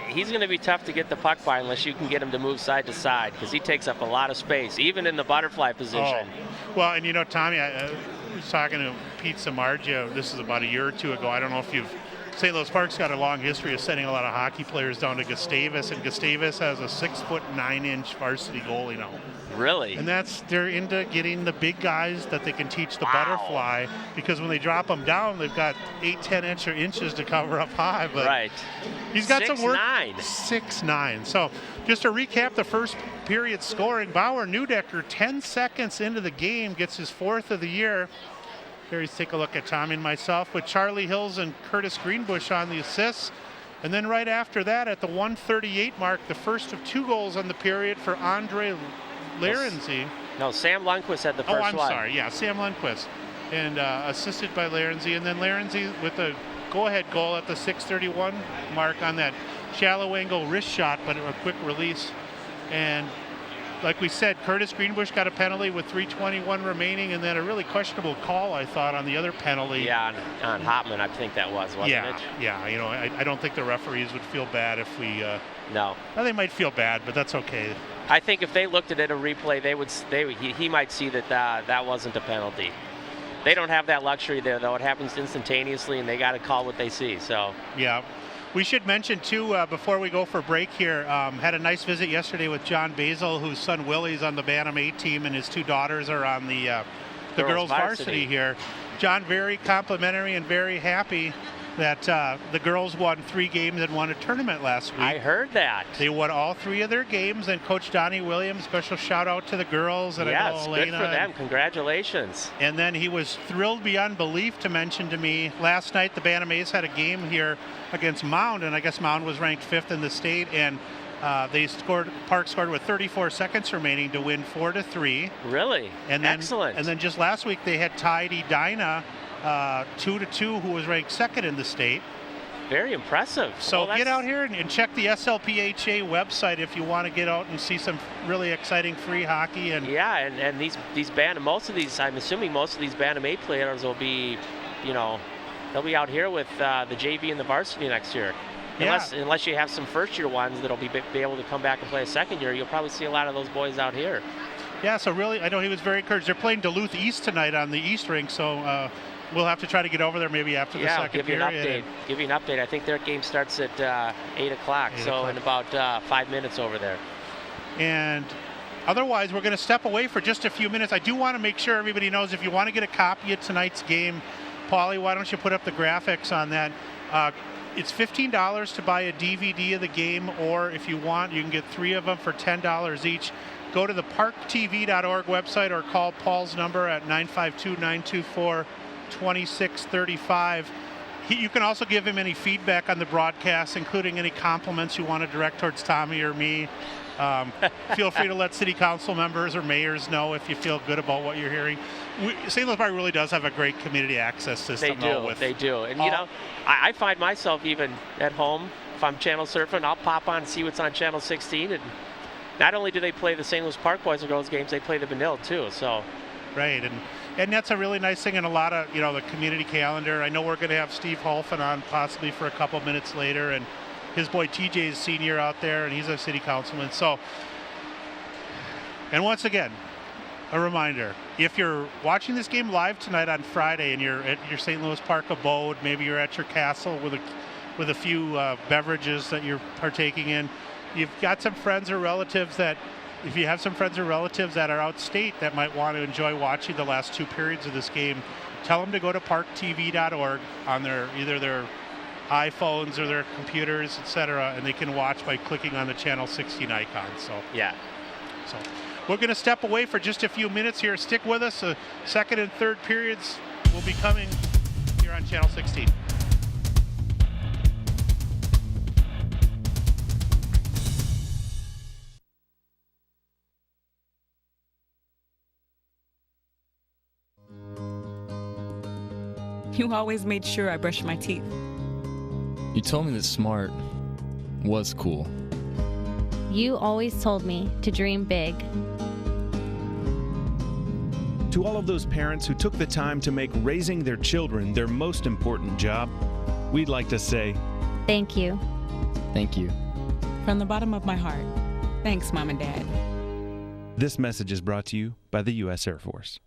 He's going to be tough to get the puck by unless you can get him to move side to side, because he takes up a lot of space, even in the butterfly position. Well, and you know, Tommy, I was talking to Pete Samardzija, this is about a year or two ago. I don't know if St. Louis Park's got a long history of sending a lot of hockey players down to Gustavus, and Gustavus has a 6'9" varsity goalie now. Really? And they're into getting the big guys that they can teach the butterfly, because when they drop them down, they've got 8-10 inches to cover up high. But he's got some work. 6'9". So just to recap the first period scoring, Bauer Neudecker 10 seconds into the game gets his 4th of the year. Here, take a look at Tommy and myself with Charlie Hills and Curtis Greenbush on the assists. And then right after that, at the 1:38 mark, the first of 2 goals on the period for Andre Larenzi. No, Sam Lundqvist had the first one. Oh, I'm sorry. Yeah, Sam Lundqvist. And assisted by Larenzi. And then Larenzi with a go-ahead goal at the 6:31 mark on that shallow angle wrist shot, but a quick release. And like we said, Curtis Greenbush got a penalty with 3:21 remaining, and then a really questionable call, I thought, on the other penalty. Yeah, on Hopman, I think that wasn't it? Yeah, you know, I don't think the referees would feel bad if we... No. Well, they might feel bad, but that's okay. I think if they looked at it a replay, he might see that wasn't a penalty. They don't have that luxury there, though. It happens instantaneously, and they got to call what they see. So yeah. We should mention, too, before we go for break here, had a nice visit yesterday with John Basil, whose son Willie's on the Bantam A team, and his 2 daughters are on the girls varsity here. John, very complimentary and very happy that the girls won 3 games and won a tournament last week. I heard that. They won all 3 of their games, and Coach Donnie Williams, special shout out to the girls. And yes, good for them. Congratulations. And then he was thrilled beyond belief to mention to me, last night the Bantam A's had a game here against Mound, and I guess Mound was ranked 5th in the state, and Park scored with 34 seconds remaining to win 4-3. Really? And then, excellent. And then just last week they had tied Edina 2-2, who was ranked 2nd in the state. Very impressive. So get out here and check the SLPHA website if you want to get out and see some really exciting free hockey. And yeah, and these Bantam, I'm assuming most of these Bantam A players will be, they'll be out here with the JV and the varsity next year. Unless you have some first-year ones that'll be able to come back and play a second year, you'll probably see a lot of those boys out here. Yeah, so really, I know he was very encouraged. They're playing Duluth East tonight on the East rink, so we'll have to try to get over there maybe after the second period. Give you an update. I think their game starts at 8 o'clock, in about 5 minutes over there. And otherwise, we're going to step away for just a few minutes. I do want to make sure everybody knows, if you want to get a copy of tonight's game, Paulie, why don't you put up the graphics on that? It's $15 to buy a DVD of the game, or if you want, you can get 3 of them for $10 each. Go to the ParkTV.org website or call Paul's number at 952-924-2635. You can also give him any feedback on the broadcast, including any compliments you want to direct towards Tommy or me. Feel free to let city council members or mayors know if you feel good about what you're hearing. St. Louis Park really does have a great community access system. They do. And, I find myself even at home, if I'm channel surfing, I'll pop on and see what's on Channel 16. And not only do they play the St. Louis Park boys and girls games, they play the Benilde too. So. Right. And that's a really nice thing in a lot of, the community calendar. I know we're going to have Steve Holfen on possibly for a couple minutes later, and his boy TJ is senior out there, and he's a city councilman. So, and once again, a reminder, if you're watching this game live tonight on Friday and you're at your St. Louis Park abode, maybe you're at your castle with a few beverages that you're partaking in, you've got some friends or relatives that, if you have some friends or relatives that are out state that might want to enjoy watching the last 2 periods of this game, tell them to go to parktv.org on either their iPhones or their computers, etc., and they can watch by clicking on the Channel 16 icon. So we're going to step away for just a few minutes here. Stick with us. Second and third periods will be coming here on Channel 16. You always made sure I brushed my teeth. You told me that smart was cool. You always told me to dream big. To all of those parents who took the time to make raising their children their most important job, we'd like to say, thank you. Thank you. From the bottom of my heart, thanks, Mom and Dad. This message is brought to you by the U.S. Air Force.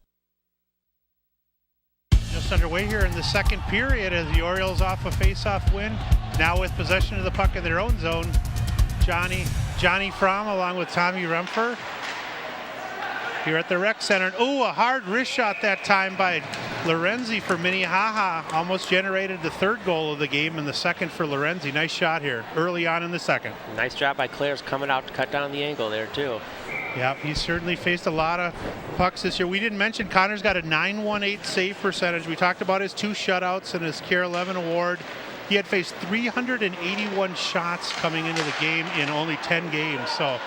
Just underway here in the second period as the Orioles off a face-off win. Now with possession of the puck in their own zone, Johnny Fromm along with Tommy Rumpfer here at the rec center. Ooh, a hard wrist shot that time by Lorenzi for Minnehaha. Almost generated the third goal of the game and the second for Lorenzi. Nice shot here early on in the second. Nice job by Claire's coming out to cut down the angle there too. Yeah, he's certainly faced a lot of pucks this year. We didn't mention Connor's got a .918 save percentage. We talked about his 2 shutouts and his Care 11 award. He had faced 381 shots coming into the game in only 10 games. So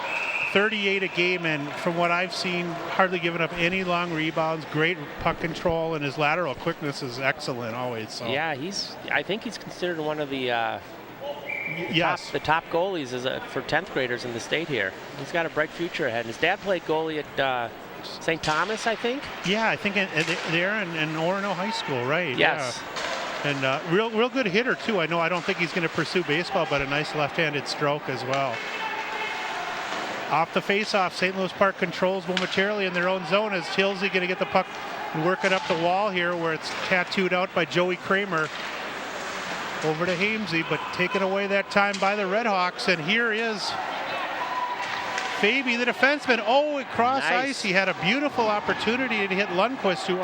38 a game, and from what I've seen, hardly giving up any long rebounds, great puck control, and his lateral quickness is excellent always. So. Yeah, I think he's considered one of the the top goalies for 10th graders in the state here. He's got a bright future ahead. His dad played goalie at St. Thomas, I think. Yeah, I think they're in Orono High School, right? Yes. Yeah. And real good hitter too. I don't think he's going to pursue baseball, but a nice left-handed stroke as well. Off the face-off, St. Louis Park controls momentarily in their own zone as Tilsey going to get the puck and work it up the wall here where it's tattooed out by Joey Kramer. Over to Hamesy, but taken away that time by the Redhawks. And here is Fabi, the defenseman. Oh, across ice. He had a beautiful opportunity to hit Lundqvist, who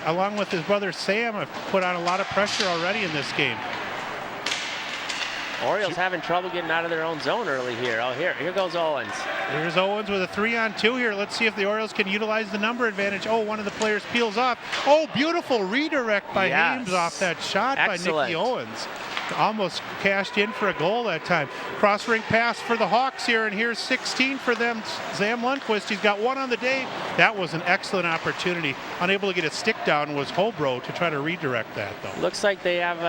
along with his brother Sam, have put on a lot of pressure already in this game. Orioles having trouble getting out of their own zone early here. Oh, here goes Owens. Here's Owens with a 3-on-2 here. Let's see if the Orioles can utilize the number advantage. Oh, one of the players peels off. Oh, beautiful redirect by Hames off that shot by Nicky Owens. Almost cashed in for a goal that time. Cross-ring pass for the Hawks here, and here's 16 for them. Sam Lundqvist, he's got 1 on the day. That was an excellent opportunity. Unable to get a stick down was Hobro to try to redirect that, though. Looks like they have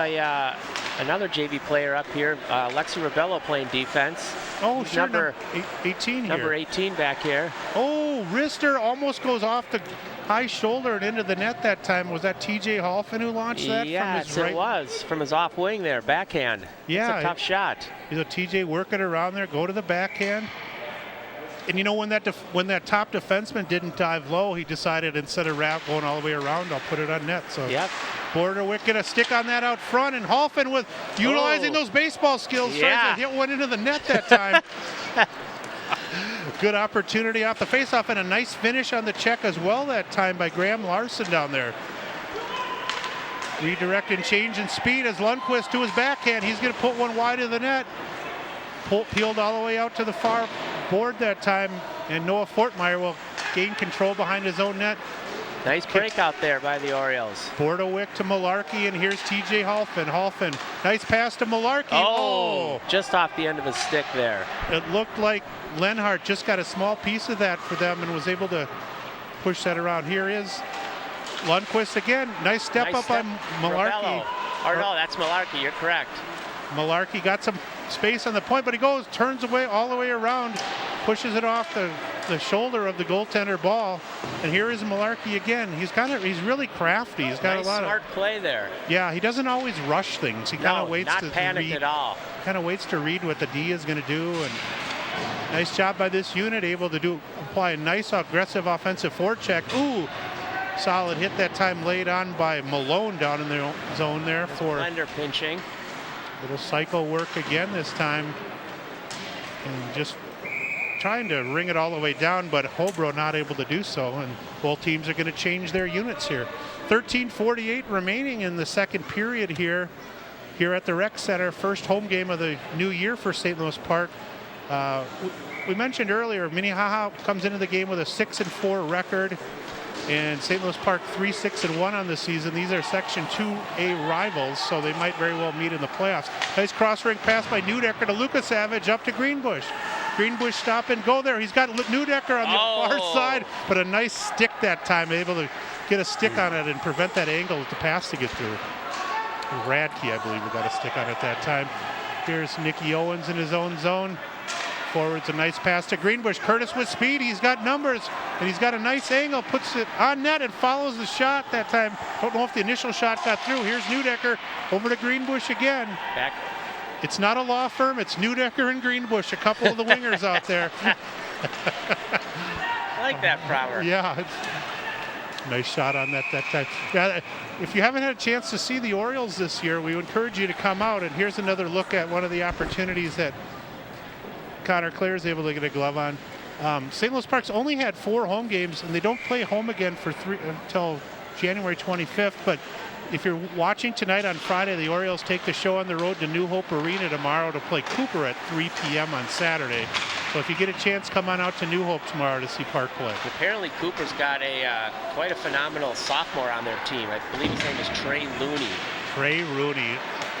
another JV player up here, Lexi Rebello playing defense. Oh, He's sure, number 18 here. Number 18 back here. Oh, wrister almost goes off the high shoulder and into the net that time. Was that TJ Holfen who launched that? Yes, from his right? It was. From his off wing there, backhand. Yeah. It's a tough shot. TJ working around there, go to the backhand. And you know, when that top defenseman didn't dive low, he decided instead of going all the way around, I'll put it on net. So yep. Borderwick get a stick on that out front, and Holfen with utilizing those baseball skills, tries to hit one into the net that time. Good opportunity off the faceoff, and a nice finish on the check as well that time by Graham Larson down there. Redirect and change in speed as Lundqvist to his backhand. He's going to put one wide of the net. Peeled all the way out to the far board that time, and Noah Fortmeyer will gain control behind his own net. Nice break out there by the Orioles. Bordowick to Malarkey, and here's TJ Halfin. Nice pass to Malarkey. Oh, just off the end of his stick there. It looked like Lenhart just got a small piece of that for them and was able to push that around. Here is Lundqvist again. Nice step up by Malarkey. Or no, that's Malarkey. You're correct. Malarkey got some space on the point, but he turns away all the way around, pushes it off the shoulder of the goaltender ball. And here is Malarkey again. He's really crafty. He's got nice, a lot smart play there. Yeah, he doesn't always rush things. He kind of waits not panicked at all. Kind of waits to read what the D is going to do. And nice job by this unit, able to apply a nice aggressive offensive forecheck. Ooh, solid hit that time laid on by Malone down in the zone there for Blender pinching. Little cycle work again this time, and just trying to ring it all the way down, but Hobro not able to do so, and both teams are going to change their units here. 13:48 remaining in the second period here at the Rec Center. First home game of the new year for St. Louis Park. We mentioned earlier, Minnehaha comes into the game with a 6-4 record, and St. Louis Park 3-6-1 on the season. These are Section 2A rivals, so they might very well meet in the playoffs. Nice cross-ring pass by Neudecker to Lucas Savage up to Greenbush. Greenbush stop and go there. He's got Neudecker on the far side, but a nice stick that time, able to get a stick on it and prevent that angle to pass to get through. Radke, I believe, got a stick on it that time. Here's Nicky Owens in his own zone. Forwards a nice pass to Greenbush. Curtis with speed. He's got numbers, and he's got a nice angle. Puts it on net and follows the shot that time. Don't know if the initial shot got through. Here's Neudecker over to Greenbush again. Back. It's not a law firm. It's Neudecker and Greenbush, a couple of the wingers out there. I like that, Prower. Yeah. Nice shot on that time. Yeah, if you haven't had a chance to see the Orioles this year, we encourage you to come out. And here's another look at one of the opportunities that Connor Clare is able to get a glove on. St. Louis Park's only had 4 home games, and they don't play home again for until January 25th. But if you're watching tonight on Friday, the Orioles take the show on the road to New Hope Arena tomorrow to play Cooper at 3 p.m. on Saturday. So if you get a chance, come on out to New Hope tomorrow to see Park play. Apparently Cooper's got quite a phenomenal sophomore on their team. I believe his name is Trey Looney. Trey Rooney,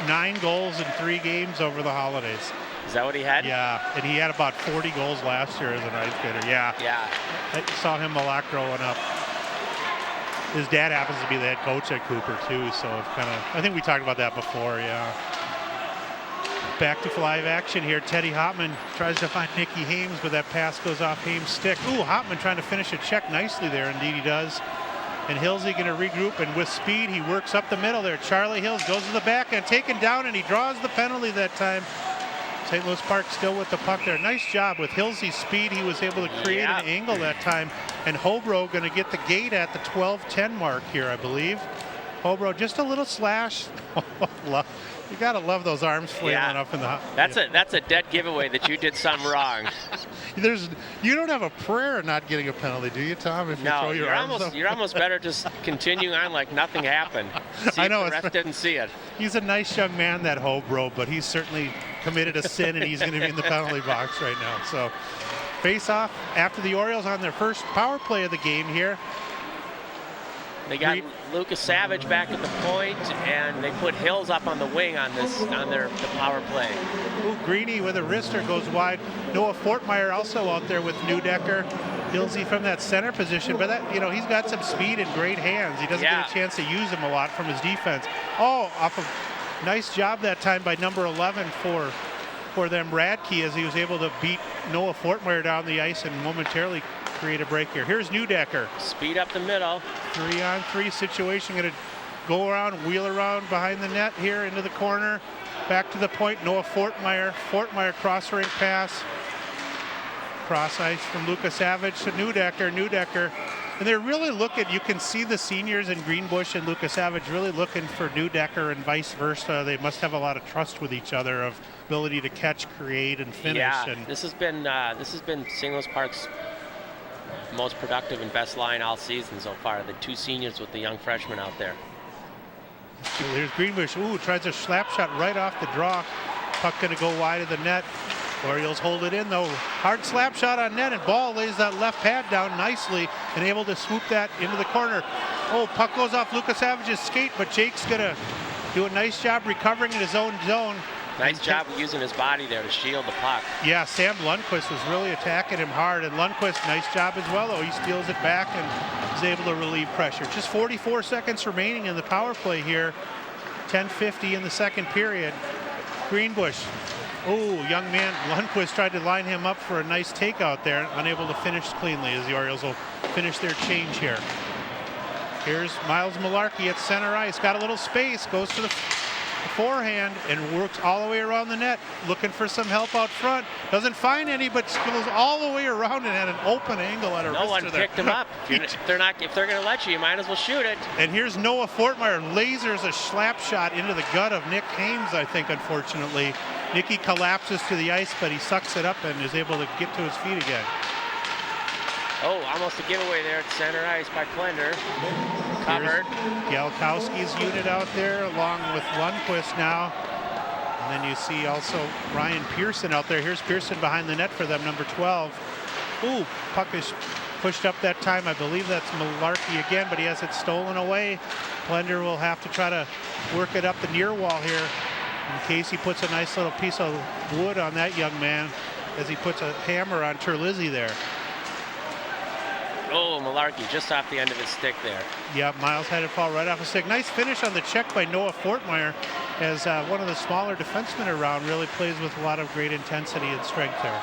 9 goals in 3 games over the holidays. Is that what he had? Yeah, and he had about 40 goals last year as an ice hitter. Yeah. I saw him a lot growing up. His dad happens to be the head coach at Cooper too, so I think we talked about that before. Yeah. Back to live action here. Teddy Hopman tries to find Nicky Hames, but that pass goes off Hames' stick. Ooh, Hopman trying to finish a check nicely there. Indeed he does. And Hillsey going to regroup, and with speed he works up the middle there. Charlie Hills goes to the back and taken down, and he draws the penalty that time. St. Louis Park still with the puck there. Nice job with Hillsey's speed. He was able to create an angle that time. And Hobro going to get the gate at the 12:10 mark here, I believe. Hobro just a little slash. You got to love those arms flailing up in the... That's a dead giveaway that you did something wrong. You don't have a prayer of not getting a penalty, do you, Tom? If you throw your arms up? You're almost better just continuing on like nothing happened. See, I know the ref didn't see it. He's a nice young man, that Hobro, but he's certainly committed a sin, and he's going to be in the penalty box right now. So, face-off after the Orioles on their first power play of the game here. They got Lucas Savage back at the point, and they put Hills up on the wing on the power play. Ooh, Greeny with a wrister goes wide. Noah Fortmeyer also out there with Neudecker. Hillsey from that center position, but that, he's got some speed and great hands. He doesn't get a chance to use them a lot from his defense. Nice job that time by number 11 for them, Radke, as he was able to beat Noah Fortmeyer down the ice and momentarily create a break here. Here's Neudecker. Speed up the middle. 3-on-3 situation. Going to go around, wheel around behind the net here into the corner. Back to the point. Noah Fortmeyer. Fortmeyer cross-ring pass. Cross ice from Lucas Savage to Neudecker. And they're really looking, you can see the seniors in Greenbush and Lucas Savage really looking for Neudecker and vice versa. They must have a lot of trust with each other of ability to catch, create, and finish. Yeah, and this has been St. Louis Park's most productive and best line all season so far. The 2 seniors with the young freshmen out there. Here's Greenbush. Ooh, tries a slap shot right off the draw. Puck going to go wide of the net. Orioles hold it in though. Hard slap shot on net, and Ball lays that left pad down nicely and able to swoop that into the corner. Oh, puck goes off Lucas Savage's skate, but Jake's going to do a nice job recovering in his own zone. Nice job of using his body there to shield the puck. Yeah, Sam Lundqvist was really attacking him hard, and Lundqvist, nice job as well, though. He steals it back and is able to relieve pressure. Just 44 seconds remaining in the power play here. 10:50 in the second period. Greenbush. Oh, young man, Lundqvist tried to line him up for a nice takeout there, unable to finish cleanly as the Orioles will finish their change here. Here's Miles Malarkey at center ice, got a little space, goes to the forehand and works all the way around the net, looking for some help out front. Doesn't find any, but goes all the way around and had an open angle at a wrister. No one picked him up. If they're going to let you, you might as well shoot it. And here's Noah Fortmeyer, lasers a slap shot into the gut of Nick Hames, I think, unfortunately. Nicky collapses to the ice, but he sucks it up and is able to get to his feet again. Oh, almost a giveaway there at center ice by Plender. Covered. Galkowski's unit out there along with Lundqvist now. And then you see also Ryan Pearson out there. Here's Pearson behind the net for them, number 12. Ooh, puck is pushed up that time. I believe that's Malarkey again, but he has it stolen away. Plender will have to try to work it up the near wall here. And Casey puts a nice little piece of wood on that young man as he puts a hammer on Terlizzi there. Oh, Malarkey just off the end of his stick there. Yeah, Miles had it fall right off his stick. Nice finish on the check by Noah Fortmeyer, as one of the smaller defensemen around really plays with a lot of great intensity and strength there.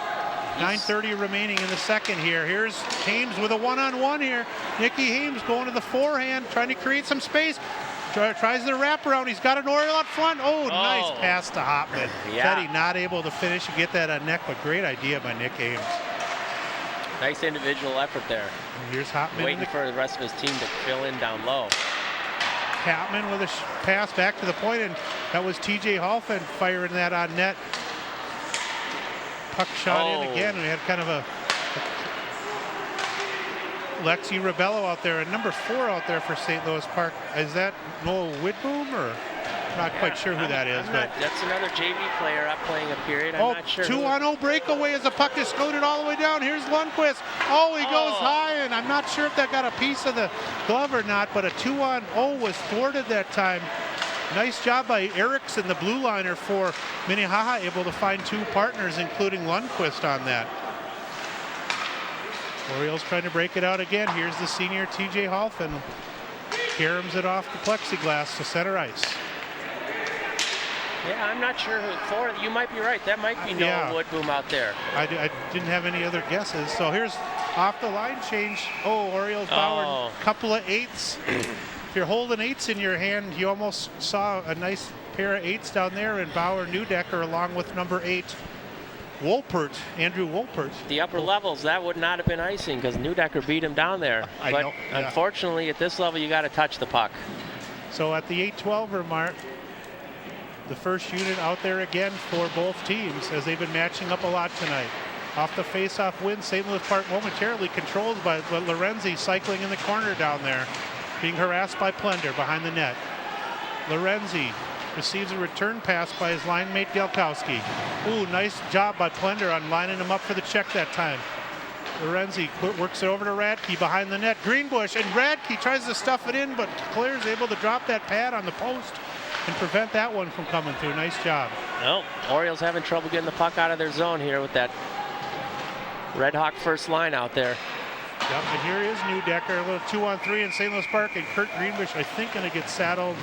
9:30 remaining in the second here. Here's Hames with a one-on-one here. Nicky Hames going to the forehand, trying to create some space. Tries the wraparound. He's got an Oriole out front. Oh, nice pass to Hopman. Yeah. Teddy not able to finish and get that on net, but great idea by Nick Hames. Nice individual effort there. And here's Hopman. Waiting for the rest of his team to fill in down low. Hopman with a pass back to the point, and that was TJ Halfen firing that on net. Puck shot in again. We had kind of a Lexi Rebello out there, and number 4 out there for St. Louis Park. Is that Noel Whitboom, or not quite sure who that is? But that's another JV player up playing a period. I'm not sure. 2-on-0 breakaway as the puck is scooted all the way down. Here's Lundqvist. Oh, he goes high, and I'm not sure if that got a piece of the glove or not, but a 2-on-0 was thwarted that time. Nice job by Erickson, the blue liner for Minnehaha, able to find 2 partners, including Lundqvist on that. Orioles trying to break it out again. Here's the senior TJ Halfen. Caroms it off the plexiglass to center ice. Yeah, I'm not sure who. You might be right. That might be Noah Woodboom out there. I didn't have any other guesses. So here's off the line change. Oh, Orioles Bauer, couple of 8s. If you're holding 8s in your hand, you almost saw a nice pair of 8s down there, and Bauer Newdecker along with number 8. Wolpert, Andrew Wolpert. The upper levels, that would not have been icing because Newdecker beat him down there. I but know. Yeah. Unfortunately, at this level, you got to touch the puck. So at the 8-12 mark, the first unit out there again for both teams as they've been matching up a lot tonight. Off the face-off win, St. Louis Park momentarily controlled by Lorenzi cycling in the corner down there, being harassed by Plender behind the net. Lorenzi receives a return pass by his line mate Galkowski. Ooh, nice job by Plender on lining him up for the check that time. Lorenzi works it over to Radke behind the net. Greenbush, and Radke tries to stuff it in, but Claire's able to drop that pad on the post and prevent that one from coming through. Nice job. Well, Orioles having trouble getting the puck out of their zone here with that Red Hawk first line out there. Yep, and here is Newdecker, a little 2-on-3 in St. Louis Park, and Kurt Greenbush, I think, going to get saddled.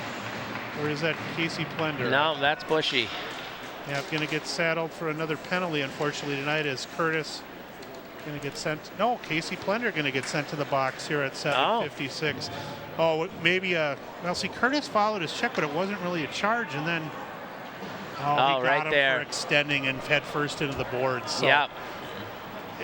Or is that Casey Plender? No, that's Bushy. Yeah, going to get saddled for another penalty, unfortunately, tonight, as Curtis going to get sent. No, Casey Plender going to get sent to the box here at 7:56. Oh, maybe well, see, Curtis followed his check, but it wasn't really a charge, and then he got right him there for extending and head first into the boards. So, yeah.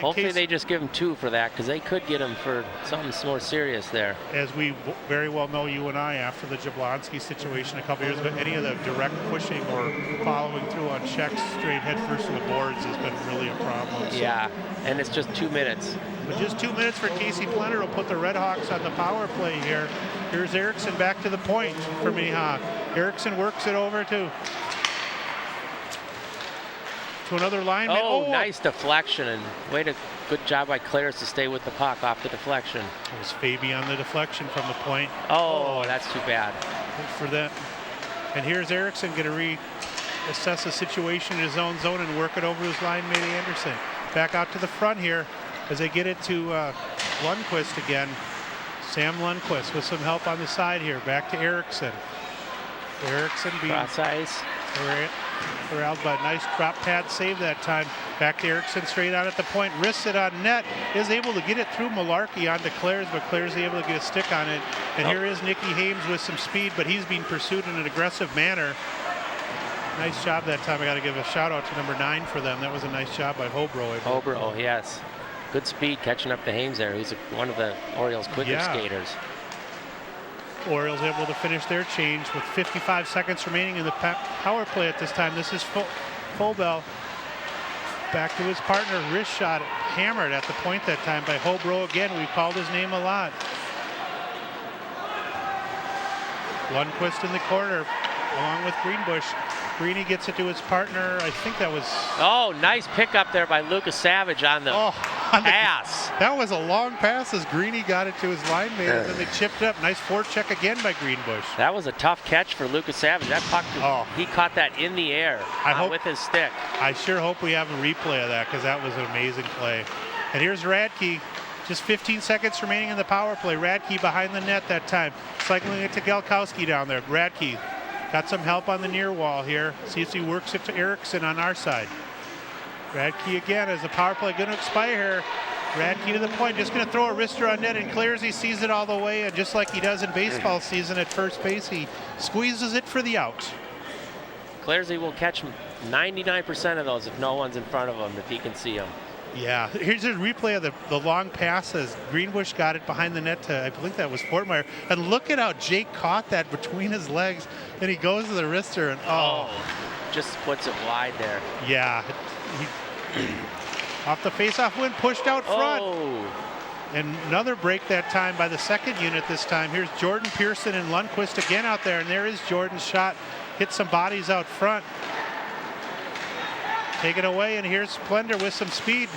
Hopefully they just give him 2 for that, because they could get him for something more serious there. As we very well know, you and I, after the Jablonski situation a couple years ago, any of the direct pushing or following through on checks straight head first to the boards has been really a problem. So. Yeah, and it's just 2 minutes. But just 2 minutes for Casey Plender will put the Red Hawks on the power play here. Here's Erickson back to the point for Minnehaha. Erickson works it over to another lineman. Oh, nice deflection, and good job by Clares to stay with the puck off the deflection. It was Fabi on the deflection from the point. Oh, that's too bad. Good for that. And here's Erickson going to reassess the situation in his own zone and work it over his line mate Anderson. Back out to the front here as they get it to Lundqvist again. Sam Lundqvist with some help on the side here. Back to Erickson. Erickson being cross ice. Corralled by a nice drop pad save that time. Back to Erickson straight out at the point. Wrists it on net. Is able to get it through Malarkey onto Clares, but Clares able to get a stick on it. And here is Nicky Hames with some speed, but he's being pursued in an aggressive manner. Nice job that time. I got to give a shout out to number 9 for them. That was a nice job by Hobro. Hobro, yes. Good speed catching up to Hames there. He's one of the Orioles' quicker skaters. Orioles able to finish their change with 55 seconds remaining in the power play at this time. This is Fobel back to his partner. Wrist shot hammered at the point that time by Hobro again. We called his name a lot. Lundqvist in the corner along with Greenbush. Greeny gets it to his partner. I think that was... Oh, nice pickup there by Lucas Savage on the pass. That was a long pass as Greeny got it to his line mate, and then they chipped up. Nice forecheck again by Greenbush. That was a tough catch for Lucas Savage. That puck, he caught that in the air with his stick. I sure hope we have a replay of that because that was an amazing play. And here's Radke. Just 15 seconds remaining in the power play. Radke behind the net that time. Cycling it to Galkowski down there. Radke got some help on the near wall here. See if he works it to Erickson on our side. Radke again as the power play going to expire here. Radke to the point, just going to throw a wrister on net, and Clares, he sees it all the way, and just like he does in baseball season at first base, he squeezes it for the out. Clares will catch 99% of those if no one's in front of him, if he can see them. Yeah, here's a replay of the long pass as Greenbush got it behind the net to, I believe that was Fortmeyer. And look at how Jake caught that between his legs. Then he goes to the wrister and just puts it wide there. Yeah. Off the face-off win, pushed out front. And another break that time by the second unit this time. Here's Jordan Pearson and Lundqvist again out there. And there is Jordan's shot. Hit some bodies out front. Taken away, and here's Splendor with some speed.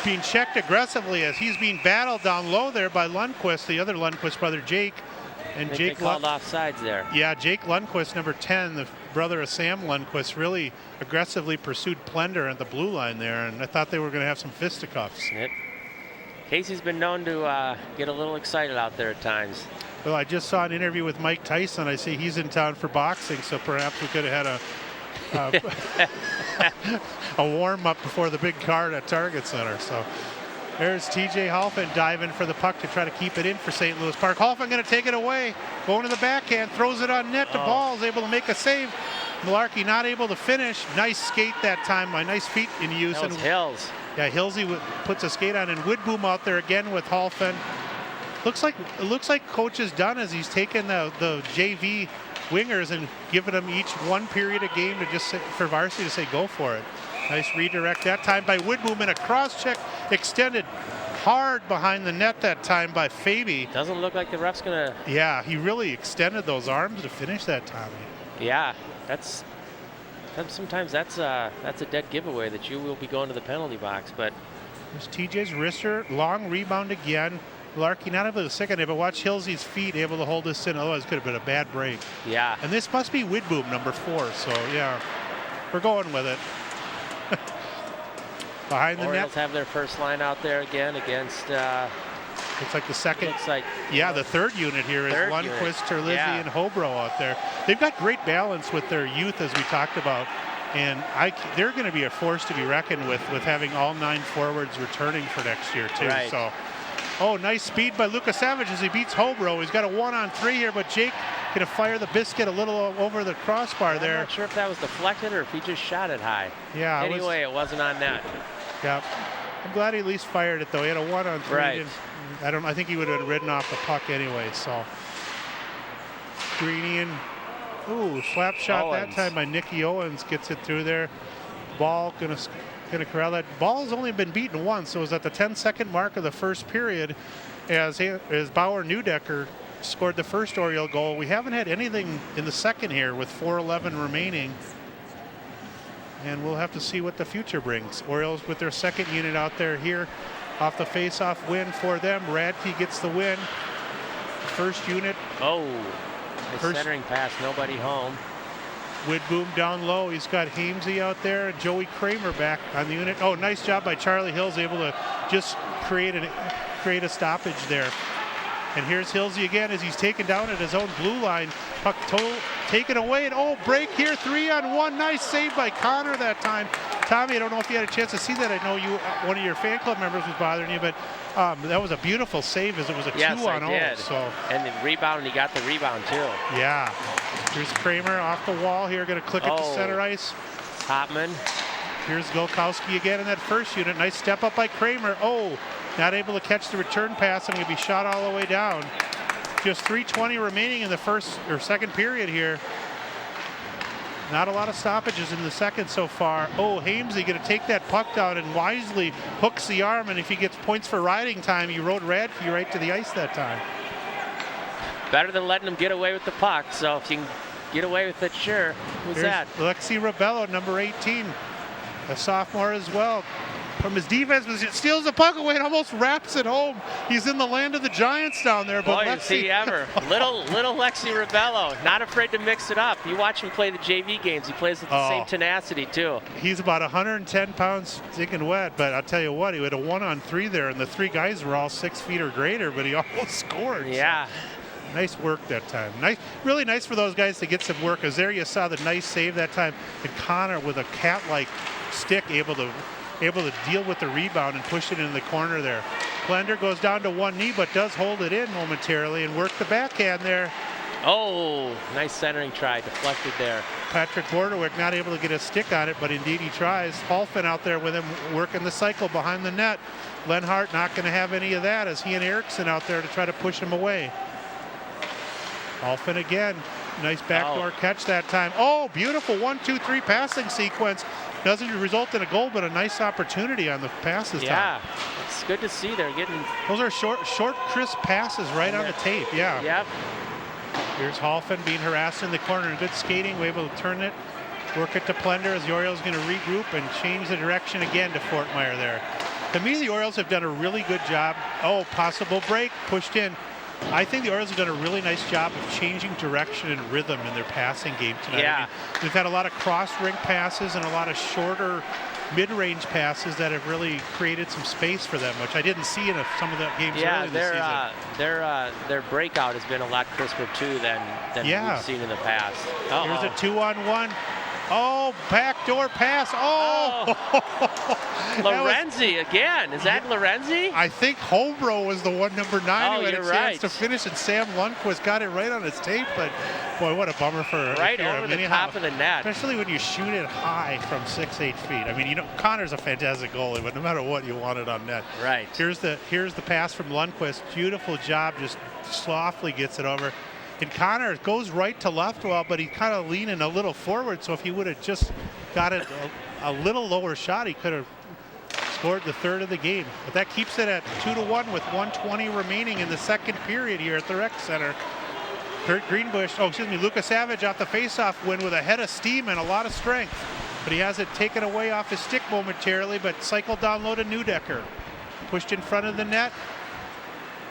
Being checked aggressively as he's being battled down low there by Lundqvist, the other Lundqvist brother, Jake. And Jake called offsides there. Yeah, Jake Lundqvist, number 10, the brother of Sam Lundqvist, really aggressively pursued Splendor at the blue line there, and I thought they were going to have some fisticuffs. Casey's been known to get a little excited out there at times. Well, I just saw an interview with Mike Tyson. I see he's in town for boxing, so perhaps we could have had a warm-up before the big card at Target Center. So there's TJ Halfin diving for the puck to try to keep it in for St. Louis Park. Halfin going to take it away, going to the backhand, throws it on net to Balls, able to make a save. Malarkey not able to finish. Nice skate that time, my nice feet in use. That was Hills. Yeah, Hillsy puts a skate on, and Woodboom out there again with Halfin. It looks like Coach is done as he's taken the JV wingers and giving them each one period a game to just for varsity to say go for it. Nice redirect that time by Woodboom, and a cross check extended hard behind the net that time by Fabi. Doesn't look like the ref's gonna. Yeah, he really extended those arms to finish that, Tommy. Yeah, sometimes that's a dead giveaway that you will be going to the penalty box. But there's TJ's wrister, long rebound again. Larkey not able to second it, but watch Hillsy's feet able to hold this in. Otherwise, it could have been a bad break. Yeah. And this must be Woodboom, number 4. So, yeah, we're going with it. Behind the Orioles net. have their first line out there again against. It's like the second. Looks like. Yeah, the third unit here is Lundqvist, Terlizzi, and Hobro out there. They've got great balance with their youth, as we talked about. And they're going to be a force to be reckoned with having all 9 forwards returning for next year, too. Right. So. Oh, nice speed by Lucas Savage as he beats Hobro. He's got a 1-on-3 here, but Jake going to fire the biscuit a little over the crossbar there. I'm not sure if that was deflected or if he just shot it high. Yeah. Anyway, it wasn't on net. Yeah. I'm glad he at least fired it, though. He had a 1-on-3. Right. I think he would have ridden off the puck anyway, so. Greeny and, slap shot Owens. that time by Nicky Owens gets it through there. Ball gonna corral that. Ball has only been beaten once, so it was at the 10-second mark of the first period as Bauer Neudecker scored the first Oriole goal. We haven't had anything in the second here with 4:11 remaining. And we'll have to see what the future brings. Orioles with their second unit out there here off the face-off win for them. Radke gets the win. First unit. Oh, centering pass, nobody home. Widboom down low. He's got Hamesy out there and Joey Kramer back on the unit. Oh, nice job by Charlie Hills, able to just create a stoppage there. And here's Hillsy again as he's taken down at his own blue line. Puck taken away, and break here, 3-on-1. Nice save by Connor that time. Tommy, I don't know if you had a chance to see that. I know one of your fan club members was bothering you, but that was a beautiful save as it was a 2-on-0. So. And the rebound, he got the rebound too. Yeah. Here's Kramer off the wall here, going to click it to center ice. Hopman. Here's Golkowski again in that first unit. Nice step up by Kramer. Not able to catch the return pass and going to be shot all the way down. Just 3:20 remaining in the first or second period here. Not a lot of stoppages in the second so far. Hamesy going to take that puck down and wisely hooks the arm, and if he gets points for riding time, he rode Radke right to the ice that time. Better than letting him get away with the puck, so if you can get away with it, sure. Who's that? Alexi Rebello, number 18, a sophomore as well. From his defense, but steals the puck away and almost wraps it home. He's in the land of the Giants down there. But boy, is he ever. little Lexi Rebello, not afraid to mix it up. You watch him play the JV games. He plays with the same tenacity, too. He's about 110 pounds stinking wet, but I'll tell you what, he had a 1-on-3 there, and the three guys were all 6 feet or greater, but he almost scored. Yeah. So. Nice work that time. Really nice for those guys to get some work, as there you saw the nice save that time. And Connor with a cat-like stick able to deal with the rebound and push it in the corner there. Blender goes down to one knee, but does hold it in momentarily and work the backhand there. Nice centering try, deflected there. Patrick Borderwick not able to get a stick on it, but indeed he tries. Halfin out there with him working the cycle behind the net. Lenhart not going to have any of that as he and Erickson out there to try to push him away. Halfin again. Nice backdoor catch that time. Beautiful 1-2-3 passing sequence. Doesn't result in a goal, but a nice opportunity on the passes. Yeah, it's good to see they're getting. Those are short, crisp passes right on the tape. Yeah. Yep. Here's Halfin being harassed in the corner and good skating. We're able to turn it, work it to Plender as the Orioles going to regroup and change the direction again to Fort Meyer there. To me, the Orioles have done a really good job. Possible break, pushed in. I think the Orioles have done a really nice job of changing direction and rhythm in their passing game tonight. Yeah. We've had a lot of cross-rink passes and a lot of shorter mid-range passes that have really created some space for them, which I didn't see in some of the games early in the season. Their breakout has been a lot crisper too than we've seen in the past. Here's a 2-on-1. Backdoor pass. Lorenzi again. Is that Lorenzi? I think Holbrook was the one, number 9, who had a chance to finish, and Sam Lundquist got it right on his tape. But boy, what a bummer for right over the top of the net. Especially when you shoot it high from 6-8 feet. I mean, Connor's a fantastic goalie, but no matter what, you want it on net. Right. Here's the pass from Lundquist. Beautiful job, just softly gets it over. And Connor goes right to left but he's kind of leaning a little forward, so if he would have just got it a little lower shot, he could have scored the third of the game. But that keeps it at 2-1 with 1:20 remaining in the second period here at the Rec Center. Lucas Savage off the faceoff win with a head of steam and a lot of strength. But he has it taken away off his stick momentarily, but cycled down low to Neudecker. Pushed in front of the net.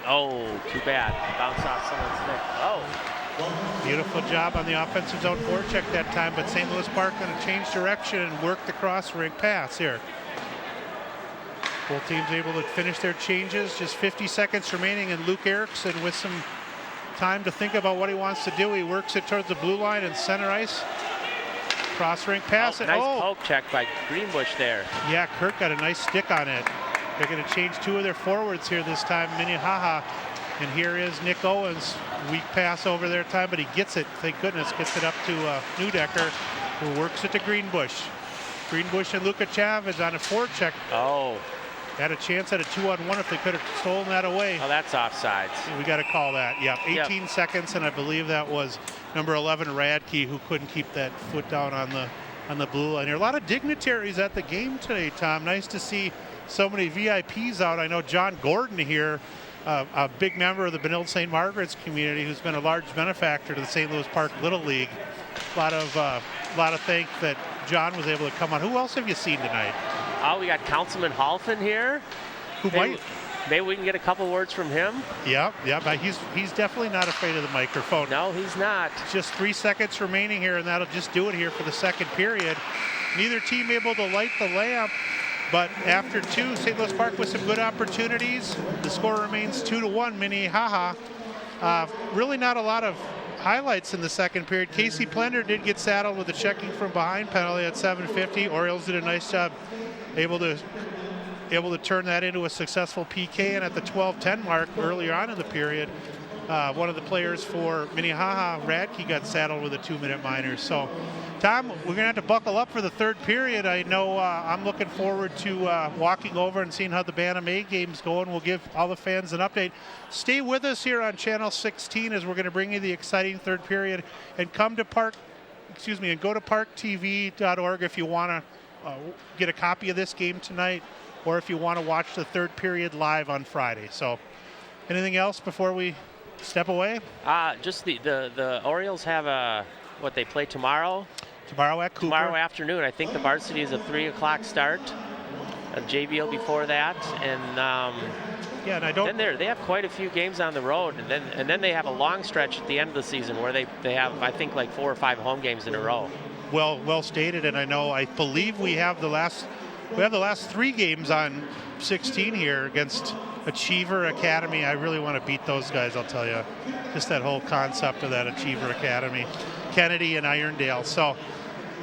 Too bad. Bounce off someone's stick. Beautiful job on the offensive zone forecheck that time, but St. Louis Park going to change direction and work the cross-rink pass here. Both teams able to finish their changes. Just 50 seconds remaining, and Luke Erickson with some time to think about what he wants to do. He works it towards the blue line and center ice. Cross-rink pass. Nice poke check by Greenbush there. Yeah, Kirk got a nice stick on it. They're going to change two of their forwards here this time, Minnehaha. And here is Nick Owens. Weak pass over their time, but he gets it. Thank goodness, gets it up to Neudecker, who works it to Greenbush. Greenbush and Luka Chavez on a forecheck. Had a chance at a 2-on-1 if they could have stolen that away. That's offsides. We got to call that. 18 seconds, and I believe that was number 11 Radke, who couldn't keep that foot down on the on the blue line here. A lot of dignitaries at the game today, Tom. Nice to see so many VIPs out. I know John Gordon here, a big member of the Benilde St. Margaret's community, who's been a large benefactor to the St. Louis Park Little League. A lot of thanks that John was able to come on. Who else have you seen tonight? Oh, we got Councilman Halfin here. Maybe we can get a couple words from him. Yeah, but he's definitely not afraid of the microphone. No, he's not. Just 3 seconds remaining here, and that'll just do it here for the second period. Neither team able to light the lamp, but after two, St. Louis Park with some good opportunities. The score remains 2-1, Minnehaha. Really not a lot of highlights in the second period. Casey Plender did get saddled with a checking from behind penalty at 7:50. Orioles did a nice job able to turn that into a successful PK, and at the 12:10 mark earlier on in the period, one of the players for Minnehaha, Radke, got saddled with a 2-minute minor. So, Tom, we're going to have to buckle up for the third period. I know I'm looking forward to walking over and seeing how the Bantam A game's going. We'll give all the fans an update. Stay with us here on Channel 16 as we're going to bring you the exciting third period, and go to ParkTV.org if you want to get a copy of this game tonight, or if you want to watch the third period live on Friday. So, anything else before we step away? Just the Orioles have what they play tomorrow. Tomorrow at Cooper. Tomorrow afternoon. I think the varsity is a 3 o'clock start. JVO before that, and and I don't. Then they have quite a few games on the road, and then they have a long stretch at the end of the season where they have, I think, like 4 or 5 home games in a row. Well stated, and I believe we have the last 3 games on 16 here against Achiever Academy. I really want to beat those guys, I'll tell you. Just that whole concept of that Achiever Academy. Kennedy and Irondale. So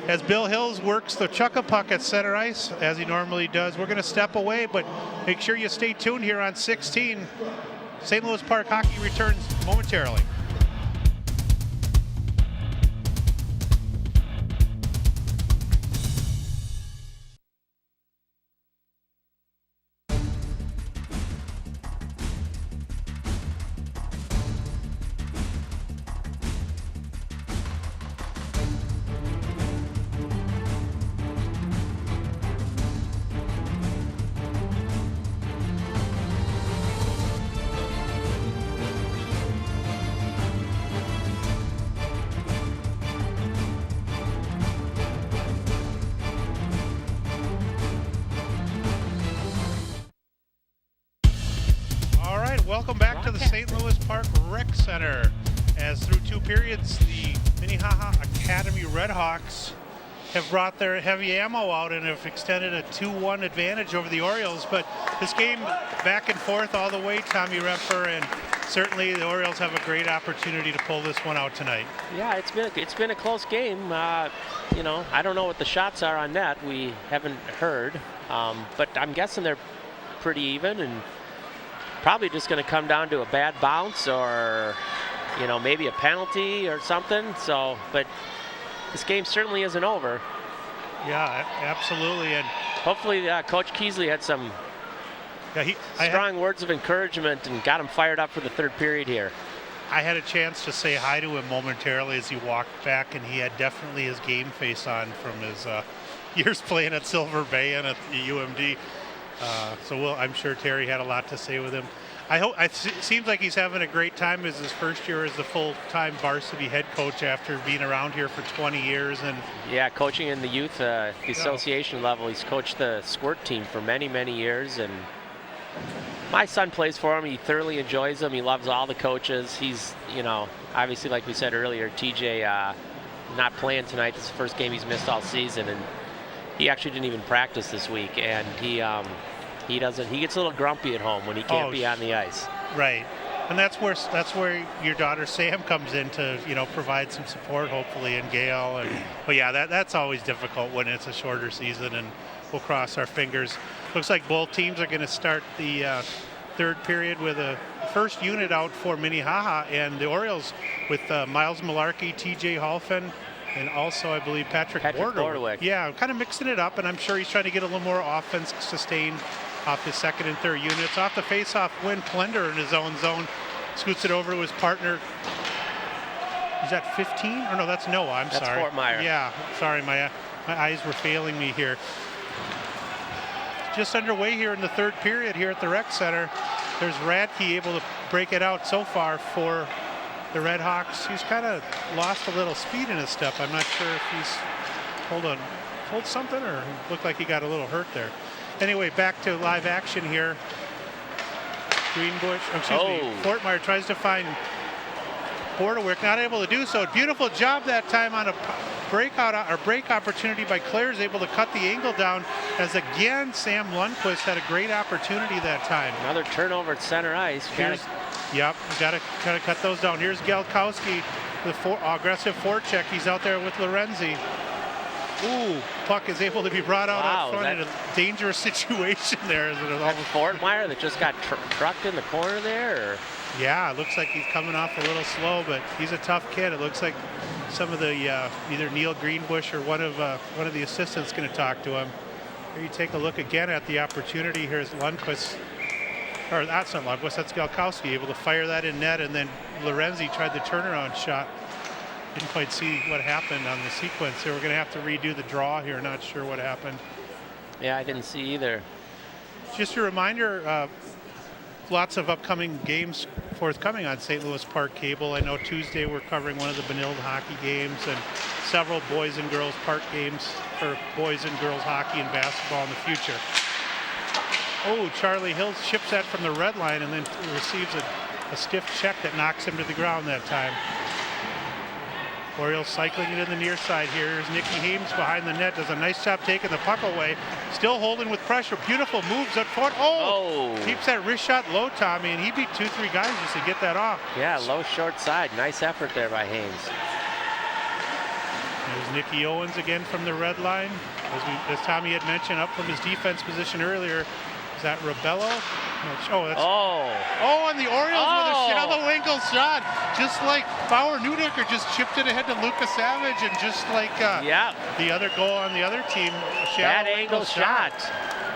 as Bill Hills works the chuck-a-puck at center ice, as he normally does, we're going to step away, but make sure you stay tuned here on 16. St. Louis Park Hockey returns momentarily. Welcome back to the St. Louis Park Rec Center. As through 2 periods, the Minnehaha Academy Redhawks have brought their heavy ammo out and have extended a 2-1 advantage over the Orioles. But this game back and forth all the way, Tommy Remper, and certainly the Orioles have a great opportunity to pull this one out tonight. Yeah, it's been a close game. I don't know what the shots are on net. We haven't heard, but I'm guessing they're pretty even, and probably just going to come down to a bad bounce or, maybe a penalty or something. So, but this game certainly isn't over. Yeah, absolutely. And hopefully Coach Keesley had some strong words of encouragement and got him fired up for the third period here. I had a chance to say hi to him momentarily as he walked back, and he had definitely his game face on from his years playing at Silver Bay and at the UMD. I'm sure Terry had a lot to say with him. It seems like he's having a great time as his first year as the full-time varsity head coach after being around here for 20 years. And yeah, coaching in the youth, the association level. He's coached the squirt team for many, many years, and my son plays for him. He thoroughly enjoys them. He loves all the coaches. He's, obviously, like we said earlier, TJ not playing tonight. This is the first game he's missed all season, and he actually didn't even practice this week, and he gets a little grumpy at home when he can't be on the ice. Right. And that's where your daughter Sam comes in to, provide some support, hopefully, and Gail. But yeah, that's always difficult when it's a shorter season, and we'll cross our fingers. Looks like both teams are going to start the third period with a first unit out for Minnehaha, and the Orioles with Miles Malarkey, TJ Halfin, and also, I believe, Patrick Bordewick. Yeah, kind of mixing it up, and I'm sure he's trying to get a little more offense sustained off his second and third units. Off the face-off win, Plender in his own zone scoots it over to his partner. Is that 15? Or no, that's Noah. That's Fort Meyer. Yeah, sorry, my My eyes were failing me here. Just underway here in the third period here at the rec center. There's Radke able to break it out so far for the Red Hawks. He's kind of lost a little speed in his step. I'm not sure if he's pulled something or looked like he got a little hurt there. Anyway, back to live action here. Fortmeyer tries to find Bordewick, not able to do so. Beautiful job that time on a break opportunity by Claire, is able to cut the angle down, as again Sam Lundquist had a great opportunity that time. Another turnover at center ice. Yep, got to kind of cut those down. Here's Galkowski, the aggressive forecheck. He's out there with Lorenzi. Ooh, puck is able to be brought out front in a dangerous situation there. Fortmeyer that just got trucked in the corner there? Or? Yeah, it looks like he's coming off a little slow, but he's a tough kid. It looks like some of the either Neil Greenbush or one of the assistants going to talk to him. Here you take a look again at the opportunity. Here's Lundquist, or that's not Lundquist, that's Galkowski, able to fire that in net, and then Lorenzi tried the turnaround shot. Didn't quite see what happened on the sequence. So we're going to have to redo the draw here. Not sure what happened. Yeah, I didn't see either. Just a reminder, lots of upcoming games forthcoming on St. Louis Park Cable. I know Tuesday we're covering one of the Benilde hockey games and several boys and girls park games for boys and girls hockey and basketball in the future. Oh, Charlie Hill ships that from the red line and then receives a stiff check that knocks him to the ground that time. Orioles cycling it in the near side here. Here's Nicky Hames behind the net. Does a nice job taking the puck away. Still holding with pressure. Beautiful moves up front. Oh! Keeps that wrist shot low, Tommy, and he beat 2-3 guys just to get that off. Yeah, low short side. Nice effort there by Hames. There's Nicky Owens again from the red line. As Tommy had mentioned, up from his defense position earlier. Is that Rebello? And the Orioles with a shallow angle shot. Just like Bauer Neudecker just chipped it ahead to Lucas Savage, and just like the other goal on the other team, a shallow angle shot.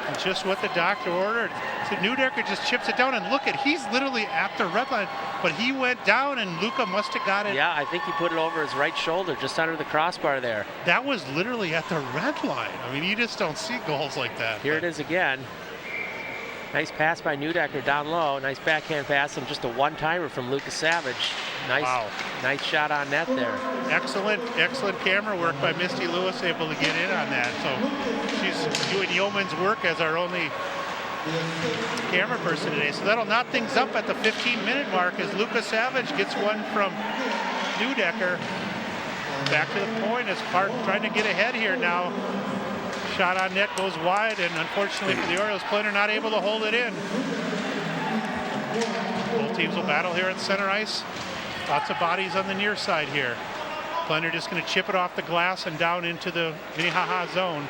And just what the doctor ordered. So Neudecker just chips it down, and look he's literally at the red line, but he went down and Luca must have got it. Yeah, I think he put it over his right shoulder, just under the crossbar there. That was literally at the red line. I mean, you just don't see goals like that. Here it is again. Nice pass by Neudecker down low. Nice backhand pass, and just a one-timer from Lucas Savage. Nice shot on net there. Excellent camera work by Misty Lewis, able to get in on that. So she's doing yeoman's work as our only camera person today. So that'll knot things up at the 15-minute mark as Lucas Savage gets one from Neudecker. Back to the point as Park trying to get ahead here now. Shot on net goes wide, and unfortunately for the Orioles, Plenner not able to hold it in. Both teams will battle here at center ice. Lots of bodies on the near side here. Plenner just going to chip it off the glass and down into the Minnehaha zone.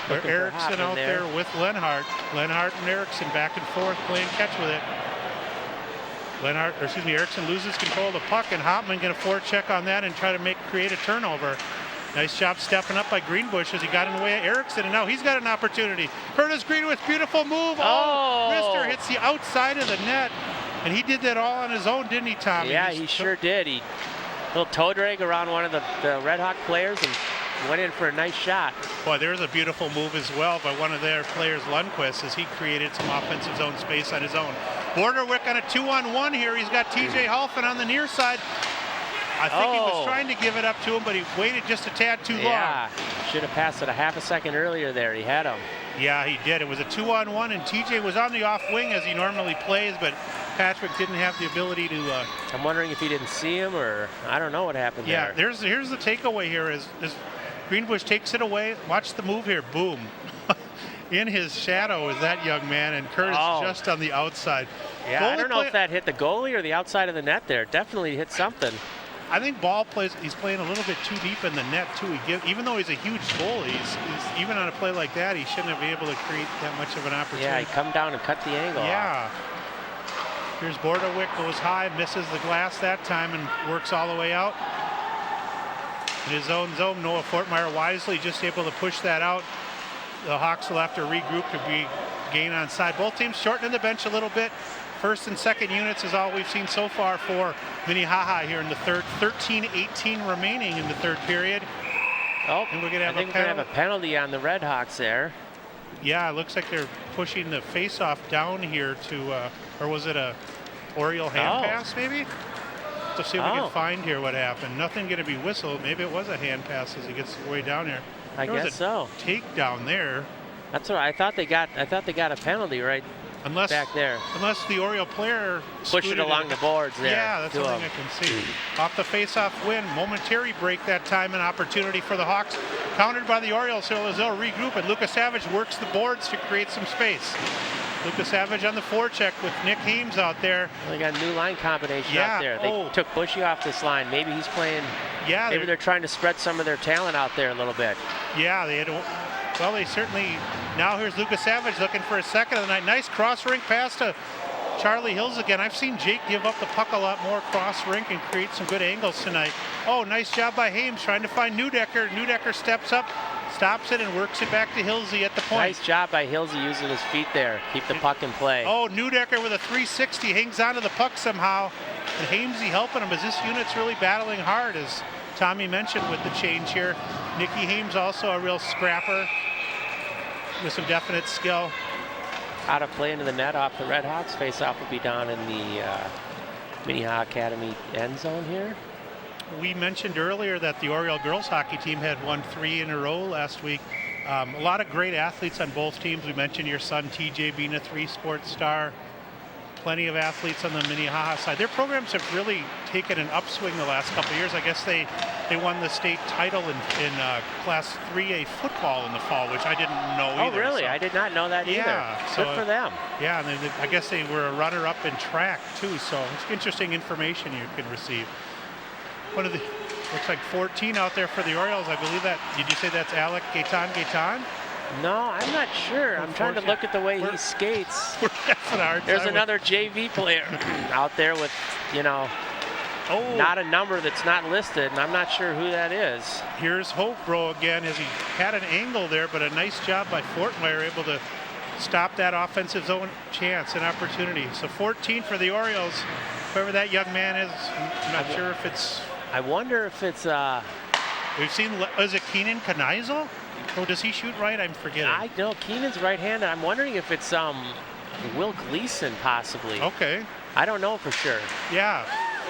Where Erickson out there with Lenhart. Lenhart and Erickson back and forth playing catch with it. Erickson loses control of the puck, and Hopman going to forecheck on that and try to create a turnover. Nice job stepping up by Greenbush as he got in the way of Erickson, and now he's got an opportunity. Curtis Greenwood, beautiful move. Mister hits the outside of the net, and he did that all on his own, didn't he, Tommy? Yeah, he sure did. He little toe drag around one of the Red Hawk players and went in for a nice shot. Boy, there's a beautiful move as well by one of their players, Lundquist, as he created some offensive zone space on his own. Borderwick on a 2-on-1 here. He's got TJ Halfin on the near side. I think he was trying to give it up to him, but he waited just a tad too long. Yeah, should have passed it a half a second earlier there. He had him. Yeah, he did. It was a 2-on-1, and TJ was on the off wing as he normally plays, but Patrick didn't have the ability to... I'm wondering if he didn't see him, or I don't know what happened there. Yeah, here's the takeaway here is Greenbush takes it away. Watch the move here. Boom. In his shadow is that young man, and Curtis just on the outside. Yeah, I don't know if that hit the goalie or the outside of the net there. Definitely hit something. I think he's playing a little bit too deep in the net, too. Even though he's a huge goalie, he's even on a play like that, he shouldn't have been able to create that much of an opportunity. Yeah, he come down and cut the angle off. Here's Bordewick, goes high, misses the glass that time, and works all the way out. In his own zone, Noah Fortmeyer wisely just able to push that out. The Hawks will have to regroup to gain on side. Both teams shortening the bench a little bit. First and second units is all we've seen so far for Minnehaha here in the third. 13-18 remaining in the third period. Oh, and we're going to have I think a we're going to penalty. have a penalty on the Redhawks there. Yeah, it looks like they're pushing the face-off down here to, or was it a Oriole hand pass maybe? To see if we can find here what happened. Nothing going to be whistled. Maybe it was a hand pass as he gets way down here. I guess so. Takedown there. That's what I thought they got. I thought they got a penalty right back there. Unless the Oriole player pushed it along the boards there. Yeah, that's the thing I can see. Off the face-off win, momentary break that time, an opportunity for the Hawks. Countered by the Orioles, so they'll regroup, and Lucas Savage works the boards to create some space. Lucas Savage on the forecheck with Nick Hames out there. They got a new line combination out there. They took Bushy off this line. Maybe he's playing. Yeah, maybe they're trying to spread some of their talent out there a little bit. Yeah, they had. Well, they certainly. Now here's Lucas Savage looking for a second of the night. Nice cross rink pass to Charlie Hills again. I've seen Jake give up the puck a lot more cross rink and create some good angles tonight. Oh, nice job by Hames trying to find Newdecker. Newdecker steps up, stops it, and works it back to Hilsey at the point. Nice job by Hilsey using his feet there. Keep the puck in play. Oh, Newdecker with a 360 hangs onto the puck somehow. And Hamesy helping him as this unit's really battling hard, as Tommy mentioned with the change here. Nicky Hames also a real scrapper with some definite skill. Out of play into the net off the Redhawks. Face-off will be down in the Minnehaha Academy end zone here. We mentioned earlier that the Oriole girls hockey team had won 3 in a row last week. A lot of great athletes on both teams. We mentioned your son TJ being a 3-sport star. Plenty of athletes on the Minnehaha side. Their programs have really taken an upswing the last couple of years. I guess they won the state title in Class 3A football in the fall, which I didn't know either. Oh, really? So, I did not know that either. Yeah, good for them. Yeah, and I guess they were a runner-up in track too. So it's interesting information you can receive. One of the looks like 14 out there for the Orioles. I believe that. Did you say that's Alec Gaitan? No, I'm not sure. I'm trying to look at the way he skates. There's another JV player out there with, not a number that's not listed, and I'm not sure who that is. Here's Hobro again, as he had an angle there, but a nice job by Fortmeyer, able to stop that offensive zone chance and opportunity. So 14 for the Orioles. Whoever that young man is, I'm not sure if it's... I wonder if it's... We've seen, is it Keenan Kneisel? Oh, does he shoot right? I'm forgetting. I know Keenan's right-handed. I'm wondering if it's Will Gleason possibly. Okay. I don't know for sure. Yeah.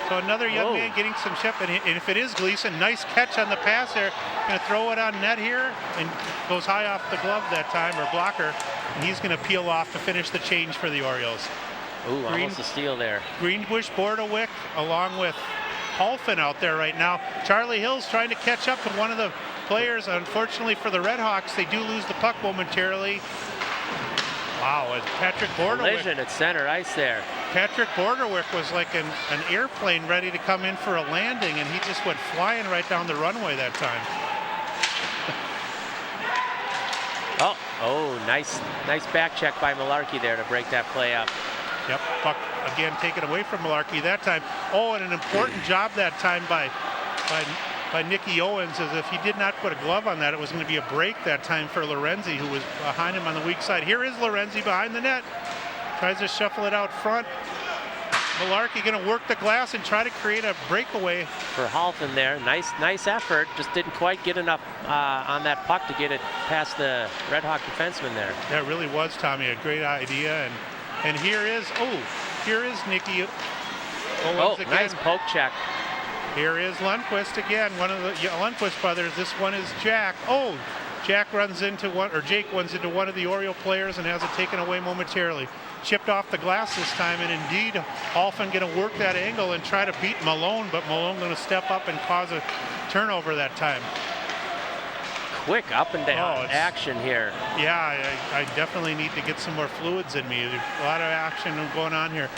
So another young man getting some chip, and if it is Gleason, nice catch on the pass there. Going to throw it on net here, and goes high off the glove that time, or blocker, and he's going to peel off to finish the change for the Orioles. Ooh, almost a steal there. Greenbush, Bordewick, along with Halfin out there right now. Charlie Hills trying to catch up to one of the players. Unfortunately for the Redhawks, they do lose the puck momentarily. Wow, as Patrick Bordewick. Collision at center ice there. Patrick Bordewick was like an airplane ready to come in for a landing, and he just went flying right down the runway that time. Nice back check by Malarkey there to break that play up. Yep, puck again taken away from Malarkey that time. Oh, and an important job that time by Nicky Owens, as if he did not put a glove on that, it was going to be a break that time for Lorenzi, who was behind him on the weak side. Here is Lorenzi behind the net. Tries to shuffle it out front. Malarkey going to work the glass and try to create a breakaway. For Halton there, nice effort. Just didn't quite get enough on that puck to get it past the Redhawk defenseman there. That really was, Tommy, a great idea. And here is Nicky Owens again. Nice poke check. Here is Lundqvist again, one of the Lundqvist brothers. This one is Jack. Oh, Jake runs into one of the Oriole players and has it taken away momentarily. Chipped off the glass this time, and indeed, Halfin going to work that angle and try to beat Malone, but Malone going to step up and cause a turnover that time. Quick up and down action here. Yeah, I definitely need to get some more fluids in me. There's a lot of action going on here.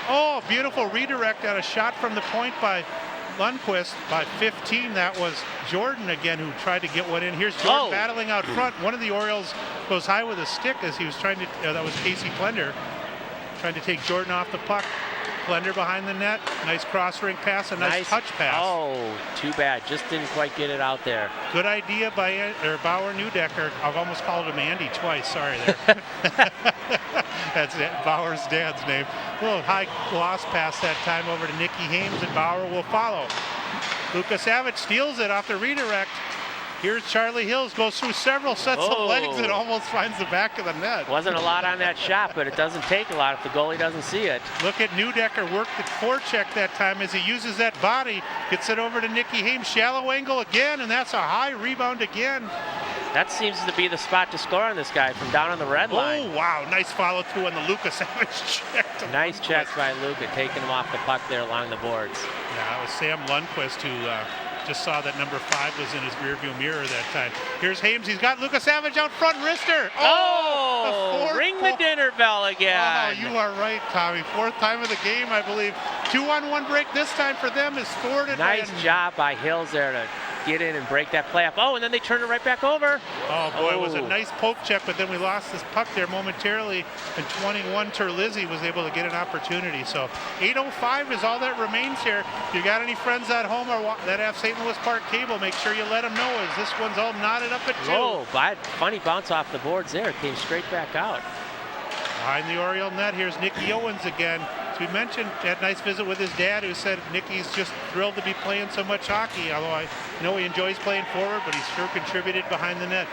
Oh, beautiful redirect on a shot from the point by Lundqvist by 15. That was Jordan again who tried to get one in. Here's Jordan battling out front. One of the Orioles goes high with a stick as he was trying to, that was Casey Plender, trying to take Jordan off the puck. Plender behind the net. Nice cross ring pass, a nice touch pass. Oh, too bad. Just didn't quite get it out there. Good idea by Bauer Newdecker. I've almost called him Andy twice. Sorry there. That's it. Bauer's dad's name. A little high gloss pass that time over to Nicky Hames, and Bauer will follow. Lucas Savage steals it off the redirect. Here's Charlie Hills, goes through several sets of legs and almost finds the back of the net. Wasn't a lot on that shot, but it doesn't take a lot if the goalie doesn't see it. Look at Neudecker work the forecheck that time as he uses that body. Gets it over to Nicky Hames. Shallow angle again, and that's a high rebound again. That seems to be the spot to score on this guy from down on the red line. Oh, wow. Nice follow through on the Lucas Savage check. Nice checks by Luca, taking him off the puck there along the boards. Yeah, it was Sam Lundqvist who just saw that number 5 was in his rearview mirror that time. Here's Hames. He's got Lucas Savage out front, wrister. Oh, ring the dinner bell again. Oh, you are right, Tommy. 4th time of the game, I believe. 2-on-1 break this time for them is thwarted. Nice job by Hills there to get in and break that play up. Oh, and then they turn it right back over. Oh, boy, it was a nice poke check, but then we lost this puck there momentarily, and 21 Terlizzi was able to get an opportunity. So 8:05 is all that remains here. If you got any friends at home or that have St. Louis Park cable, make sure you let them know as this one's all knotted up at 2. Oh, funny bounce off the boards there. Came straight back out. Behind the Oriole net, here's Nicky Owens again. As we mentioned, had a nice visit with his dad, who said Nicky's just thrilled to be playing so much hockey, although I know he enjoys playing forward, but he's sure contributed behind the net.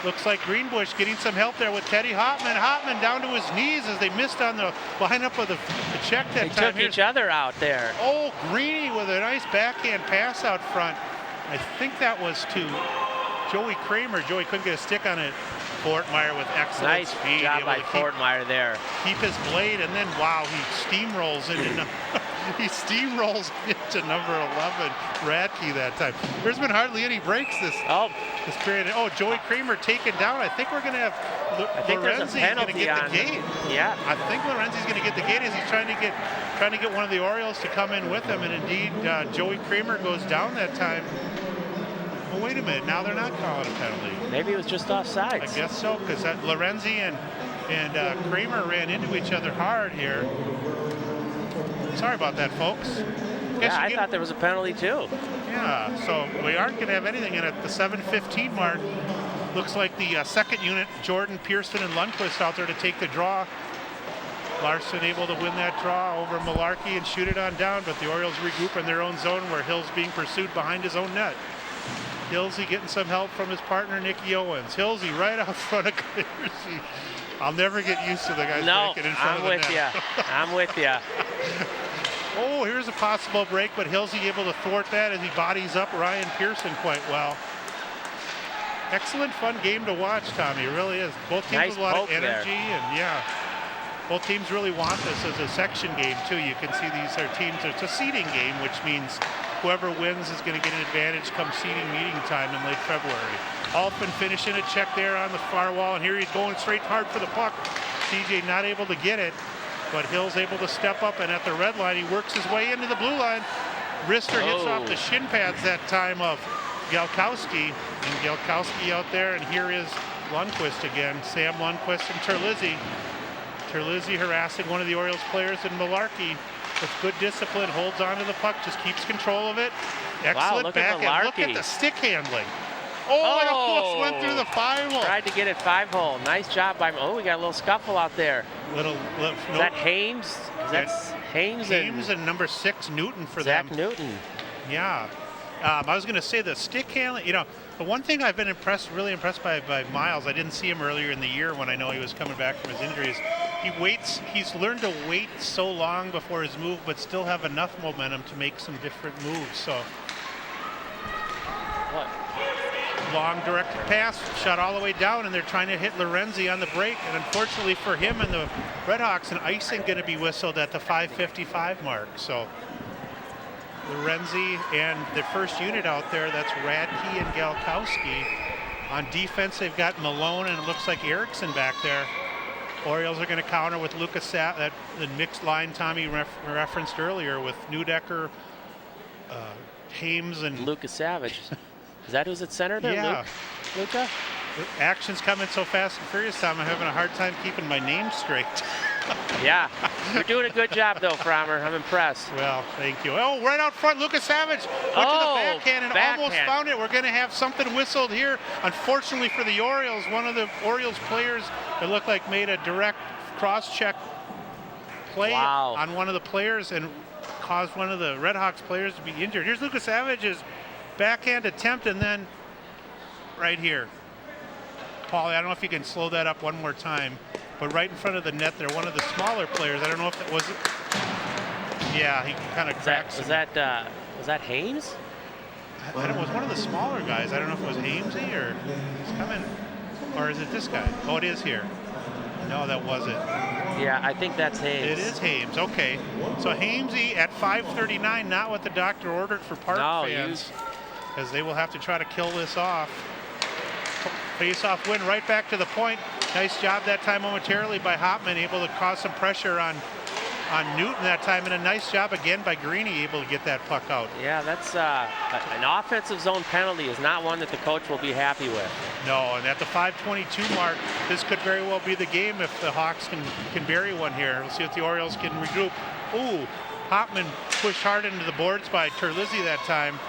Looks like Greenbush getting some help there with Teddy Hopman. Hopman down to his knees as they missed on the lineup of the check that they time. Took each other out there. Oh, Greeny with a nice backhand pass out front. I think that was to Joey Kramer. Joey couldn't get a stick on it. Fortmeyer with excellent speed. Nice job by Fortmeyer there. Keep his blade, and then, wow, he steamrolls into he steamrolls into number 11, Radke that time. There's been hardly any breaks this period. Oh, Joey Kramer taken down. I think we're going to have Lorenzi's going to get the gate. Yeah. I think Lorenzi's going to get the gate as he's trying to get one of the Orioles to come in with him, and indeed, Joey Kramer goes down that time. Well, wait a minute. Now they're not calling a penalty. Maybe it was just offsides. I guess so, because Lorenzi and Kramer ran into each other hard here. Sorry about that, folks. Yeah, I thought there was a penalty too. Yeah, so we aren't going to have anything. And at the 7:15 mark, looks like the second unit, Jordan, Pearson, and Lundqvist out there to take the draw. Larson able to win that draw over Malarkey and shoot it on down, but the Orioles regroup in their own zone where Hill's being pursued behind his own net. Hillsy getting some help from his partner, Nicky Owens. Hillsy right out front of Clearsy. I'll never get used to the guys breaking in front of the net. I'm with you. Oh, here's a possible break, but Hillsy able to thwart that as he bodies up Ryan Pearson quite well. Excellent, fun game to watch, Tommy. It really is. Both teams with a lot of energy, and yeah. Both teams really want this as a section game, too. You can see these are teams, it's a seeding game, which means whoever wins is going to get an advantage come seeding meeting time in late February. Alfin finishing a check there on the far wall, and here he's going straight hard for the puck. CJ not able to get it, but Hill's able to step up, and at the red line, he works his way into the blue line. Wrister hits off the shin pads that time of Galkowski, and Galkowski out there, and here is Lundqvist again. Sam Lundqvist and Terlizzi. Terlizzi harassing one of the Orioles players, and Malarkey with good discipline holds on to the puck, just keeps control of it. Excellent backhand. Look at the stick handling. Oh, it almost went through the 5-hole. Tried to get it 5-hole. Nice job by. Oh, we got a little scuffle out there. Is that Hames? Hames and number 6 Newton for Zach them. Newton. Yeah. I was going to say the stick handling. You know, the one thing I've been really impressed by Miles. I didn't see him earlier in the year when I know he was coming back from his injuries. He's learned to wait so long before his move, but still have enough momentum to make some different moves. So. What? Long directed pass, shot all the way down, and they're trying to hit Lorenzi on the break. And unfortunately for him and the Redhawks, an icing going to be whistled at the 5:55 mark. So Lorenzi and the first unit out there, that's Radke and Galkowski. On defense, they've got Malone and it looks like Erickson back there. Orioles are going to counter with Lucas, the mixed line Tommy referenced earlier with Neudecker, Hames, and Lucas Savage. Is that who's at center there? Yeah. Luca? The action's coming so fast and furious, Tom. I'm having a hard time keeping my name straight. Yeah. You're doing a good job, though, Frommer. I'm impressed. Well, thank you. Oh, right out front, Lucas Savage went to the backhand and almost found it. We're going to have something whistled here. Unfortunately for the Orioles, one of the Orioles players, it looked like made a direct cross-check play on one of the players and caused one of the Redhawks players to be injured. Here's Lucas Savage's backhand attempt, and then right here. Paulie, I don't know if you can slow that up one more time, but right in front of the net there, one of the smaller players. I don't know if it was. Yeah, he kind of cracks. Was that Hames? I don't know, it was one of the smaller guys. I don't know if it was Hamesy or he's coming, or is it this guy? Oh, it is here. No, that wasn't. Yeah, I think that's Hames. It is Hames. Okay, so Hamesy at 5:39, not what the doctor ordered for Park fans, as they will have to try to kill this off. Face-off win right back to the point. Nice job that time momentarily by Hopman, able to cause some pressure on Newton that time, and a nice job again by Greeny, able to get that puck out. Yeah, that's an offensive zone penalty is not one that the coach will be happy with. No, and at the 5:22 mark, this could very well be the game if the Hawks can bury one here. We'll see if the Orioles can regroup. Ooh, Hopman pushed hard into the boards by Terlizzi that time,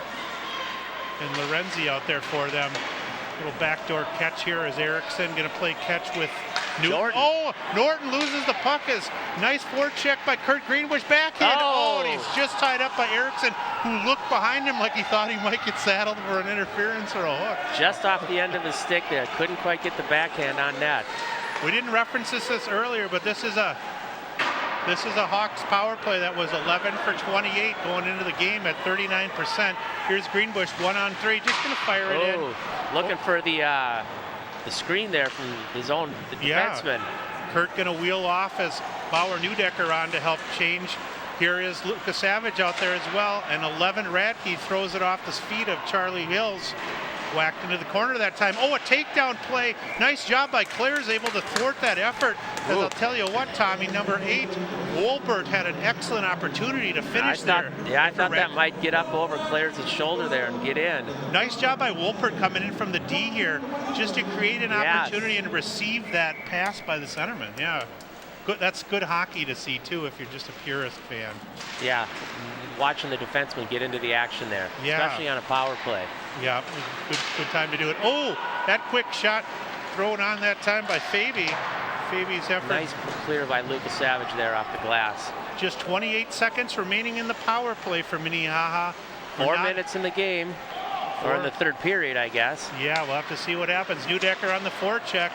and Lorenzi out there for them. Little backdoor catch here as Erickson going to play catch with Newton. Norton. Oh, Norton loses the puck. As nice forecheck by Kurt Greenbush, backhand. Oh, and he's just tied up by Erickson, who looked behind him like he thought he might get saddled for an interference or a hook. Just off the end of his stick there. Couldn't quite get the backhand on net. We didn't reference this earlier, but this is a Hawks power play that was 11 for 28 going into the game at 39%. Here's Greenbush 1-on-3, just going to fire it in. Looking for the screen there from his own defenseman. Kurt going to wheel off as Bauer Neudecker on to help change. Here is Lucas Savage out there as well, and 11 Radke throws it off the feet of Charlie Hills. Whacked into the corner that time. Oh, a takedown play. Nice job by Claire's, able to thwart that effort. As I'll tell you what, Tommy, number 8, Wolpert had an excellent opportunity to finish there. Yeah, I thought that might get up over Claire's shoulder there and get in. Nice job by Wolpert coming in from the D here, just to create an opportunity and receive that pass by the centerman. Yeah, good. That's good hockey to see too, if you're just a purist fan. Yeah, watching the defenseman get into the action there, especially on a power play. Yeah, good time to do it. Oh, that quick shot thrown on that time by Fabi. Fabi's effort. Nice clear by Lucas Savage there off the glass. Just 28 seconds remaining in the power play for Minnehaha. 4 minutes in the game, or in the third period, I guess. Yeah, we'll have to see what happens. Neudecker on the forecheck,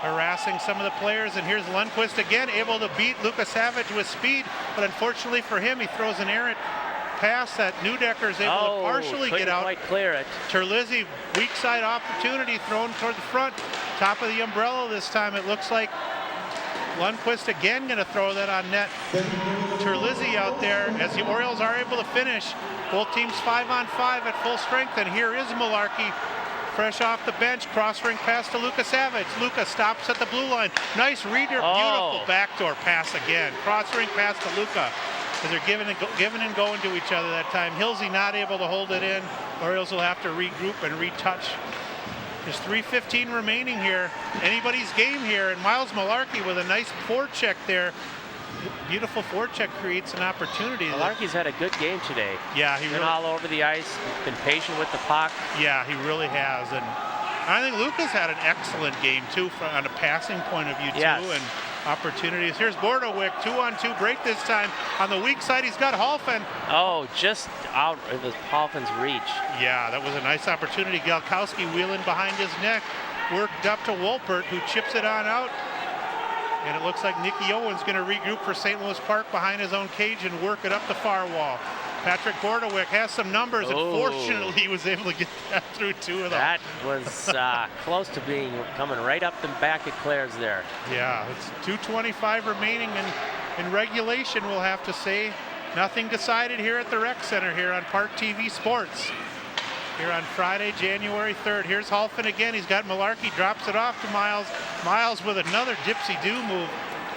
harassing some of the players, and here's Lundqvist again, able to beat Lucas Savage with speed, but unfortunately for him, he throws an errant pass that Neudecker is able to partially get out. Quite clear it. Terlizzi, weak side opportunity thrown toward the front. Top of the umbrella this time, it looks like. Lundqvist again going to throw that on net. Terlizzi out there as the Orioles are able to finish. Both teams 5-on-5 at full strength, and here is Malarkey. Fresh off the bench, cross-ring pass to Lucas Savage. Lucas stops at the blue line. Nice reader, beautiful backdoor pass again. Cross-ring pass to Luca. As they're giving and going to each other that time. Hilsey not able to hold it in. Orioles will have to regroup and retouch. There's 3:15 remaining here. Anybody's game here, and Miles Malarkey with a nice forecheck there. Beautiful forecheck creates an opportunity. Malarkey's had a good game today. Yeah, he been all over the ice, been patient with the puck. Yeah, he really has, and I think Lucas had an excellent game too, on a passing point of view too, and opportunities. Here's Bordowick, 2-on-2 break this time. On the weak side, he's got Halfin. Oh, just out of Halfin's reach. Yeah, that was a nice opportunity. Galkowski wheeling behind his neck, worked up to Wolpert, who chips it on out. And it looks like Nicky Owens going to regroup for St. Louis Park behind his own cage and work it up the far wall. Patrick Bordowick has some numbers, and fortunately he was able to get that through two of them. That was close to coming right up the back of Claire's there. Yeah, it's 2:25 remaining in regulation, we'll have to say. Nothing decided here at the Rec Center here on ParkTV Sports. Here on Friday, January 3rd. Here's Halfin again. He's got Malarkey, drops it off to Miles. Miles with another dipsy-do move.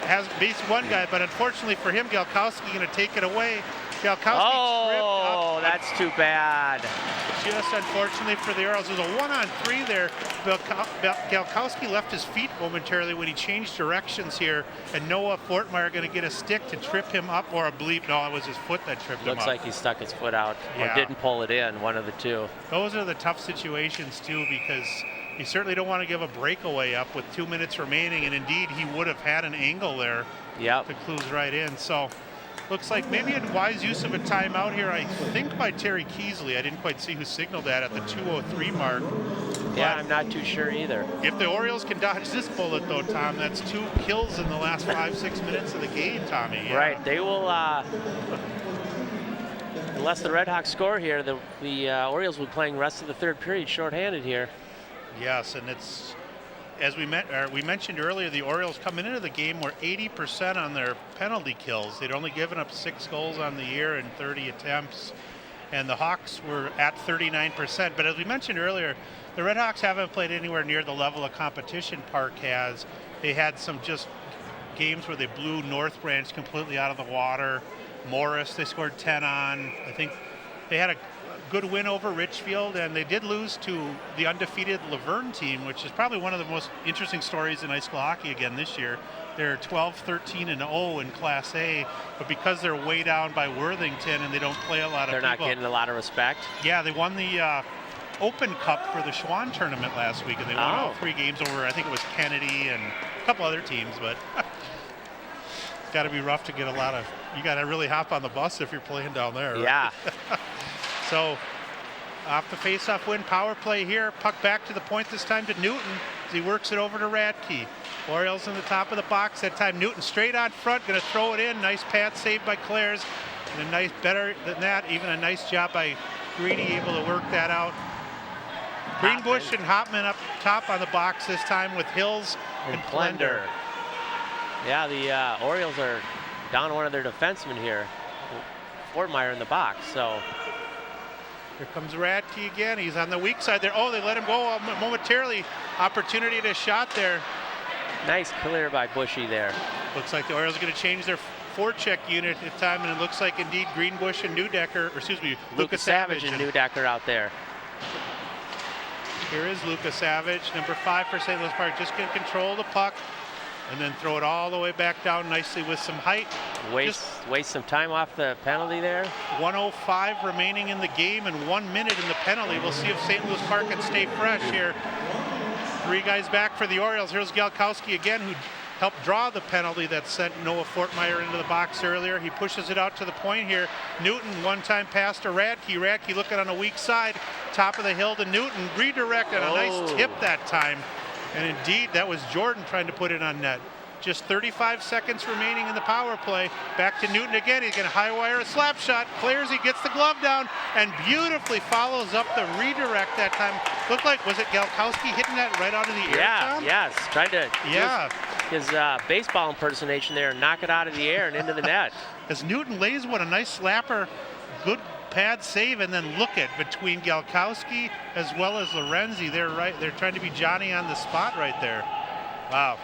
Has beats one guy, but unfortunately for him, Galkowski going to take it away. Galkowski tripped up. That's too bad. Just unfortunately for the Orioles. There's a 1-on-3 there. Galkowski left his feet momentarily when he changed directions here, and Noah Fortmeyer going to get a stick to trip him up, or a bleep. No, it was his foot that tripped him up. Looks like he stuck his foot out or didn't pull it in, one of the two. Those are the tough situations too, because you certainly don't want to give a breakaway up with 2 minutes remaining, and indeed he would have had an angle there to close right in. So Looks like maybe a wise use of a timeout here, I think by Terry Keesley. I didn't quite see who signaled that at the 2:03 mark. Yeah, I'm not too sure either. If the Orioles can dodge this bullet, though, Tom, that's 2 kills in the last 5-6 minutes of the game, Tommy. Yeah. Right, they will, unless the Red Hawks score here, the Orioles will be playing rest of the third period shorthanded here. Yes, and it's, as we mentioned earlier, the Orioles coming into the game were 80% on their penalty kills. They'd only given up 6 goals on the year in 30 attempts, and the Hawks were at 39%. But as we mentioned earlier, the Red Hawks haven't played anywhere near the level of competition Park has. They had some just games where they blew North Branch completely out of the water. Morris, they scored 10 on. I think they had a good win over Richfield, and they did lose to the undefeated Laverne team, which is probably one of the most interesting stories in high school hockey again this year. They're 12-13-0 in Class A, but because they're way down by Worthington and they don't play a lot of They're not getting a lot of respect. Yeah, they won the Open Cup for the Schwann tournament last week, and they won all 3 games over, I think it was Kennedy and a couple other teams, but it's got to be rough to get a lot of, you got to really hop on the bus if you're playing down there. Right? Yeah. So off the face-off win, power play here, puck back to the point this time to Newton as he works it over to Radke. Orioles in the top of the box that time. Newton straight on front, going to throw it in. Nice pad save by Clares, and a nice, better than that, even a nice job by Greeny able to work that out. Greenbush and Hopman up top on the box this time with Hills and Plender. Yeah, the Orioles are down one of their defensemen here. Fortmeyer in the box, so. Here comes Radke again. He's on the weak side there. Oh, they let him go momentarily. Opportunity to shot there. Nice clear by Bushy there. Looks like the Orioles are going to change their forecheck unit at time, and it looks like indeed Greenbush and Lucas Savage and Newdecker out there. Here is Lucas Savage, number 5 for St. Louis Park. Just going to control the puck and then throw it all the way back down nicely with some height. Waste some time off the penalty there. 1:05 remaining in the game and 1 minute in the penalty. We'll see if St. Louis Park can stay fresh here. 3 guys back for the Orioles. Here's Galkowski again, who helped draw the penalty that sent Noah Fortmeyer into the box earlier. He pushes it out to the point here. Newton, one-time pass to Radke. Radke looking on a weak side, top of the hill to Newton. Redirect and a nice tip that time. And indeed, that was Jordan trying to put it on net. Just 35 seconds remaining in the power play. Back to Newton again. He's going to high wire a slap shot. Clears, he gets the glove down and beautifully follows up the redirect that time. Looked like, was it Galkowski hitting that right out of the air, Tom? Yes. Tried to his baseball impersonation there and knock it out of the air and into the net. As Newton lays one, a nice slapper, good pad save, and then look at between Galkowski as well as Lorenzi. They're trying to be Johnny on the spot right there. Wow.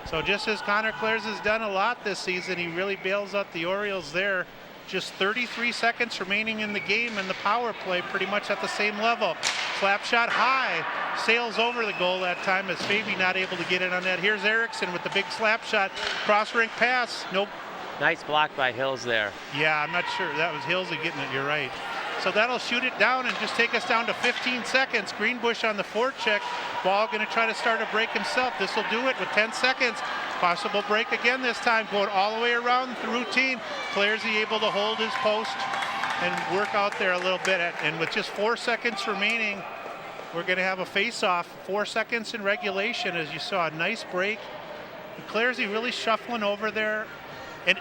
So just as Connor Clares has done a lot this season, he really bails out the Orioles there. Just 33 seconds remaining in the game, and the power play pretty much at the same level. Slap shot high, sails over the goal that time as Fabi not able to get it on that. Here's Erickson with the big slap shot, cross rink pass. Nope. Nice block by Hills there. Yeah, I'm not sure. That was Hills getting it, you're right. So that'll shoot it down and just take us down to 15 seconds. Greenbush on the forecheck. Ball going to try to start a break himself. This will do it with 10 seconds. Possible break again this time, going all the way around the routine. Claresy able to hold his post and work out there a little bit. And with just 4 seconds remaining, we're going to have a face-off. 4 seconds in regulation, as you saw, a nice break. Claresy really shuffling over there. And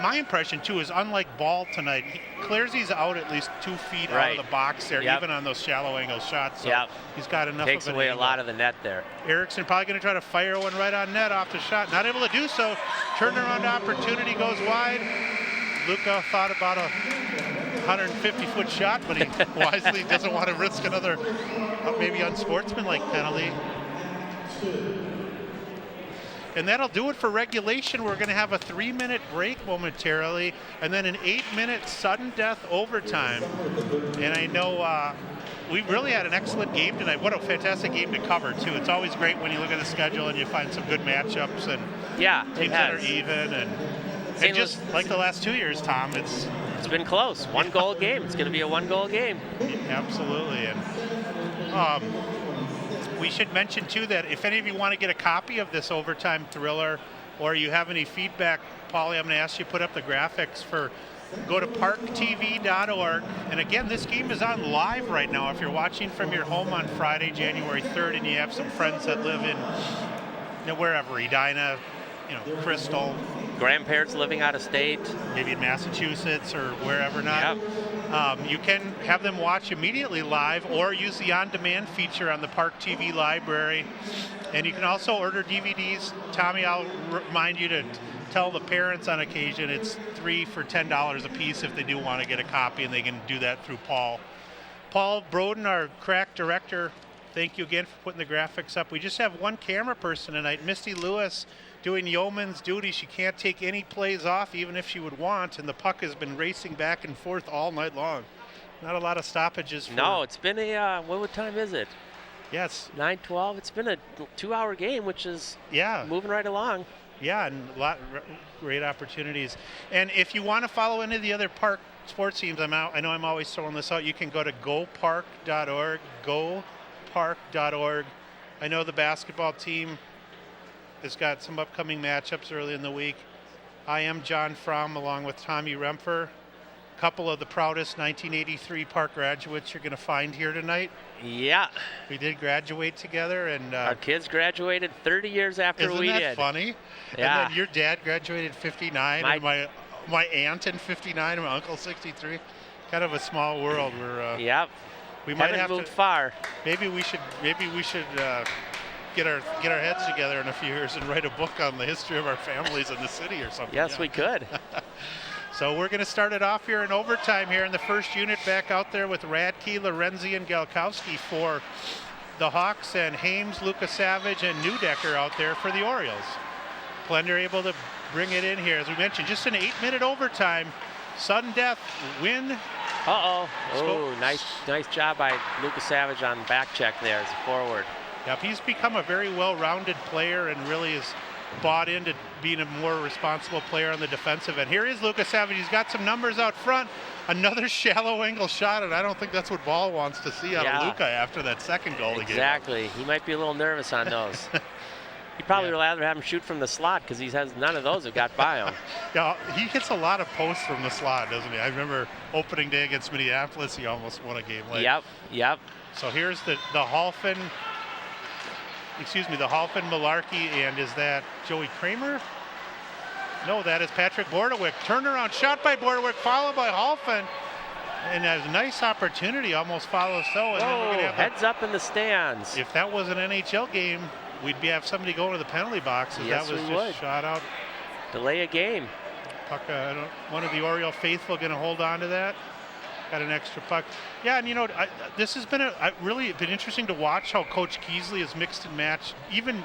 my impression too is, unlike Ball tonight, Claresy's out at least 2 feet out of the box there, even on those shallow angle shots. So he's got enough. Takes away a lot of the net there. Erickson probably going to try to fire one right on net off the shot. Not able to do so. Turnaround opportunity goes wide. Luca thought about a 150-foot shot, but he wisely doesn't want to risk another maybe unsportsmanlike penalty. And that'll do it for regulation. We're going to have a 3-minute break momentarily, and then an 8-minute sudden death overtime. And I know we really had an excellent game tonight. What a fantastic game to cover, too. It's always great when you look at the schedule and you find some good matchups and teams that are even. And just like the last 2 years, Tom, it's been close. 1-goal game. It's going to be a 1-goal game. Absolutely. And we should mention, too, that if any of you want to get a copy of this overtime thriller, or you have any feedback, Paulie, I'm going to ask you to put up the graphics for. Go to ParkTV.org. And again, this game is on live right now. If you're watching from your home on Friday, January 3rd, and you have some friends that live in wherever, Edina, Crystal. Grandparents living out of state. Maybe in Massachusetts or wherever not. Yep. You can have them watch immediately live or use the on-demand feature on the Park TV library. And you can also order DVDs. Tommy, I'll remind you to tell the parents on occasion it's 3 for $10 a piece if they do want to get a copy, and they can do that through Paul. Paul Broden, our crack director, thank you again for putting the graphics up. We just have one camera person tonight, Misty Lewis, doing yeoman's duty. She can't take any plays off, even if she would want, and the puck has been racing back and forth all night long. Not a lot of stoppages. No, it's been a, what time is it? Yes. 9:12. It's been a 2-hour game, which is moving right along. Yeah, and a lot great opportunities. And if you want to follow any of the other Park sports teams, I know I'm always throwing this out. You can go to gopark.org, gopark.org. I know the basketball team has got some upcoming matchups early in the week. I am John Fromm along with Tommy Rempfer. A couple of the proudest 1983 Park graduates you're going to find here tonight. Yeah. We did graduate together, and our kids graduated 30 years after we did. Isn't that funny? Yeah. And then your dad graduated 59, and my aunt in 59, and my uncle 63. Kind of a small world. We're yep. We might have moved to far. Maybe we should get our heads together in a few years and write a book on the history of our families in the city or something. Yes, we could. So we're going to start it off here in overtime here in the first unit, back out there with Radke, Lorenzi, and Galkowski for the Hawks, and Hames, Lucas Savage, and Newdecker out there for the Orioles. Plender able to bring it in here. As we mentioned, just an 8-minute overtime. Sudden death, win. Uh-oh. Oh, nice job by Lucas Savage on back check there as a forward. Yep, he's become a very well-rounded player and really is bought into being a more responsible player on the defensive end. Here is Lucas Savage. He's got some numbers out front. Another shallow angle shot, and I don't think that's what Ball wants to see out of Luca after that second goal he gave. Exactly. He might be a little nervous on those. He'd probably rather have him shoot from the slot because he has none of those have got by him. Yeah, he hits a lot of posts from the slot, doesn't he? I remember opening day against Minneapolis, he almost won a game late. Yep. So here's the Halfin Malarkey, and is that Joey Kramer? No, that is Patrick Bordewick. Turnaround shot by Bordewick, followed by Halfin. And a nice opportunity, almost follows so. And then we're gonna have heads up in the stands. If that was an NHL game, we'd have somebody going to the penalty box. Yes, that was we just would. Shot out. Delay a game. Puck, one of the Oriole faithful going to hold on to that. Got an extra puck. Yeah, and this has been really been interesting to watch how Coach Keasley has mixed and matched, even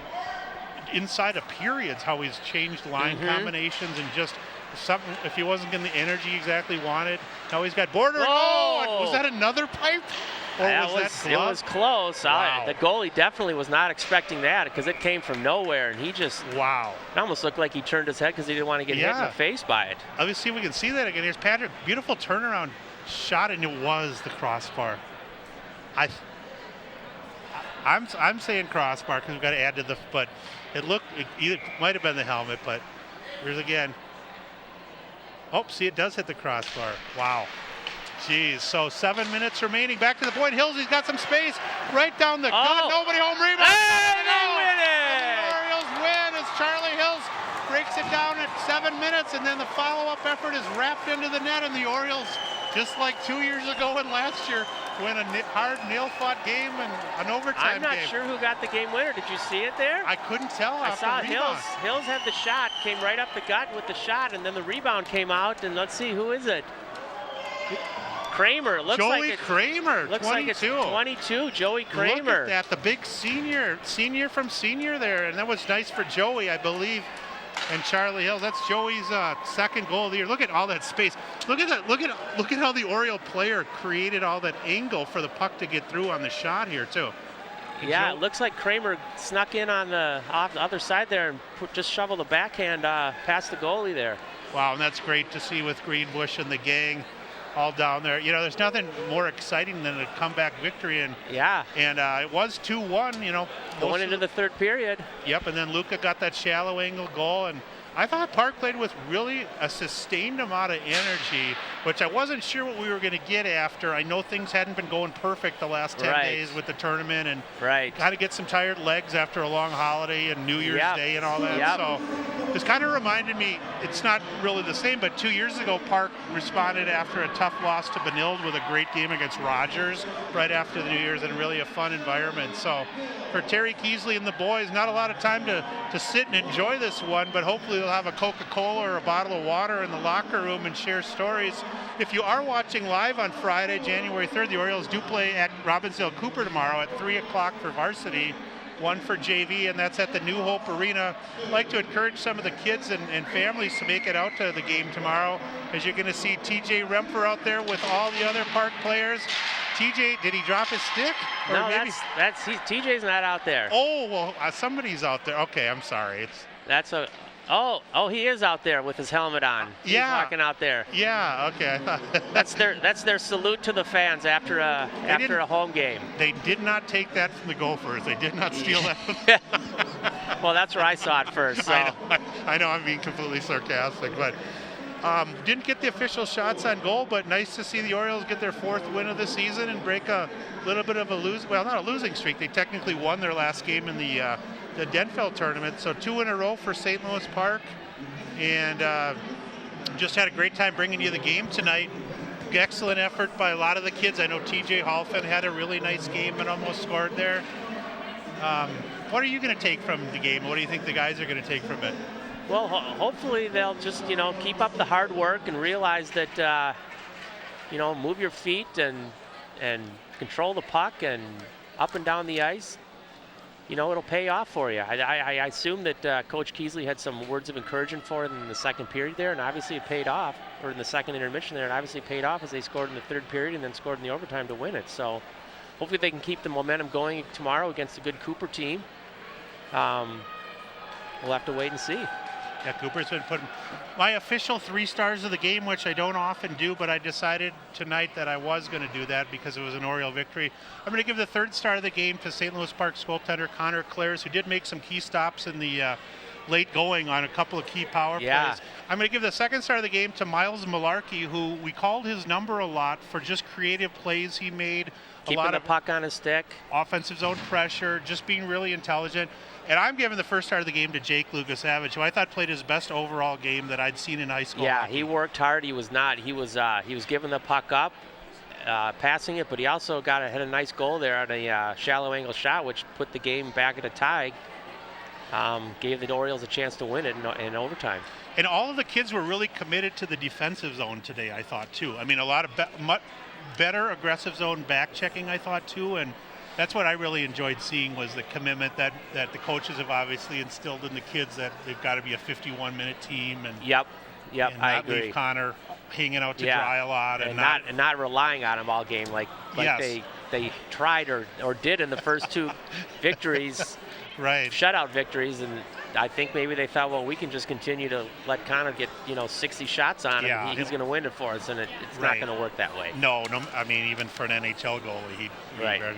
inside of periods, how he's changed line combinations and just something. If he wasn't getting the energy exactly wanted, now he's got border. Oh, was that another pipe? Or was that it was close. Wow. The goalie definitely was not expecting that because it came from nowhere, and he just It almost looked like he turned his head because he didn't want to get hit in the face by it. Let's see if we can see that again. Here's Patrick, beautiful turnaround shot, and it was the crossbar. I'm saying crossbar because we've got to add to the, but it might have been the helmet, but here's again. Oh, see, it does hit the crossbar. Wow. Jeez, so 7 minutes remaining. Back to the point. Hills, he's got some space. Right down the gut. Nobody home rebound. Hey, they win it! The Orioles win as Charlie Hills breaks it down at 7 minutes, and then the follow-up effort is wrapped into the net, and the Orioles, just like 2 years ago and last year, win a hard, nail-fought game and an overtime game. I'm not sure who got the game winner. Did you see it there? I couldn't tell. I saw Hills. Hills had the shot, came right up the gut with the shot, and then the rebound came out, and let's see, who is it? Kramer. Joey Kramer, looks 22. Like it's 22, Joey Kramer. Look at that, the big senior from senior there, and that was nice for Joey, I believe, and Charlie Hill. That's Joey's second goal of the year. Look at all that space. Look at that. Look at how the Oriole player created all that angle for the puck to get through on the shot here too. Yeah, it looks like Kramer snuck in on the other side there and just shoveled a backhand past the goalie there. Wow, and that's great to see with Greenbush and the gang. all down there. You know, there's nothing more exciting than a comeback victory, and Yeah. and it was 2-1. You know, Going into the third period. Yep, and then Luca got that shallow angle goal, and I thought Park played with really a sustained amount of energy, which I wasn't sure what we were going to get after. I know things hadn't been going perfect the last 10 Right. days with the tournament, and Right. kind of get some tired legs after a long holiday and New Year's Yep. Day and all that. Yep. So this kind of reminded me, it's not really the same, but 2 years ago, Park responded after a tough loss to Benilde with a great game against Rogers right after the New Year's, and really a fun environment. So for Terry Keesley and the boys, not a lot of time to sit and enjoy this one, but hopefully they'll have a Coca-Cola or a bottle of water in the locker room and share stories. If you are watching live on Friday, January 3rd, the Orioles do play at Robbinsdale Cooper tomorrow at 3 o'clock for varsity, 1 for JV, and that's at the New Hope Arena. I'd like to encourage some of the kids and families to make it out to the game tomorrow, as you're going to see TJ Rempfer out there with all the other Park players. TJ, did he drop his stick? Or No, maybe... TJ's not out there. Oh, well, somebody's out there. Okay, I'm sorry. Oh, he is out there with his helmet on. He's walking out there. Yeah, okay. I thought That's their salute to the fans after a home game. They did not take that from the Gophers. They did not steal that. Well, that's where I saw it first. So. I know I'm being completely sarcastic, but didn't get the official shots on goal, but nice to see the Orioles get their 4th win of the season and break a little bit of a not a losing streak. They technically won their last game in the Denfeld tournament. So 2 in a row for St. Louis Park, and just had a great time bringing you the game tonight. Excellent effort by a lot of the kids. I know TJ Halfin had a really nice game and almost scored there. What are you going to take from the game? What do you think the guys are going to take from it? Well, hopefully they'll just, keep up the hard work and realize that, move your feet and control the puck and up and down the ice. It'll pay off for you. I assume that Coach Keesley had some words of encouragement for them in the second period there, and obviously it paid off, or in the second intermission there, and obviously it paid off as they scored in the third period and then scored in the overtime to win it. So hopefully they can keep the momentum going tomorrow against a good Cooper team. We'll have to wait and see. Yeah, Cooper's been putting my official 3 stars of the game, which I don't often do, but I decided tonight that I was going to do that because it was an Oriole victory. I'm going to give the 3rd star of the game to St. Louis Park's goaltender Connor Clares, who did make some key stops in the late going on a couple of key power plays. I'm going to give the 2nd star of the game to Miles Malarkey, who we called his number a lot for just creative plays he made. Keeping the puck on his stick. Offensive zone pressure, just being really intelligent. And I'm giving the 1st star of the game to Jake Lucas-Savage, who I thought played his best overall game that I'd seen in high school. Yeah, he worked hard. He was giving the puck up, passing it, but he also had a nice goal there on a shallow angle shot, which put the game back at a tie. Gave the Orioles a chance to win it in overtime. And all of the kids were really committed to the defensive zone today, I thought, too. I mean, a lot of much better aggressive zone back checking, I thought, too. And that's what I really enjoyed seeing, was the commitment that the coaches have obviously instilled in the kids, that they've got to be a 51-minute team. And Yep, and I not agree. Leave Connor hanging out to dry a lot, and not relying on him all game like yes. they tried or did in the first 2 victories, right? Shutout victories, and I think maybe they thought, well, we can just continue to let Connor get 60 shots on him. Yeah. He's going to win it for us, and it's not going to work that way. No, I mean, even for an NHL goalie, he right.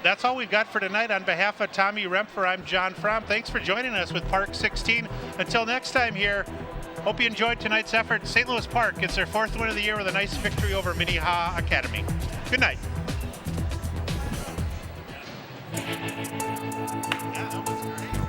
That's all we've got for tonight. On behalf of Tommy Rempfer, I'm John Fromm. Thanks for joining us with Park 16. Until next time here, hope you enjoyed tonight's effort. St. Louis Park gets their 4th win of the year with a nice victory over Minnehaha Academy. Good night. Yeah, that was great.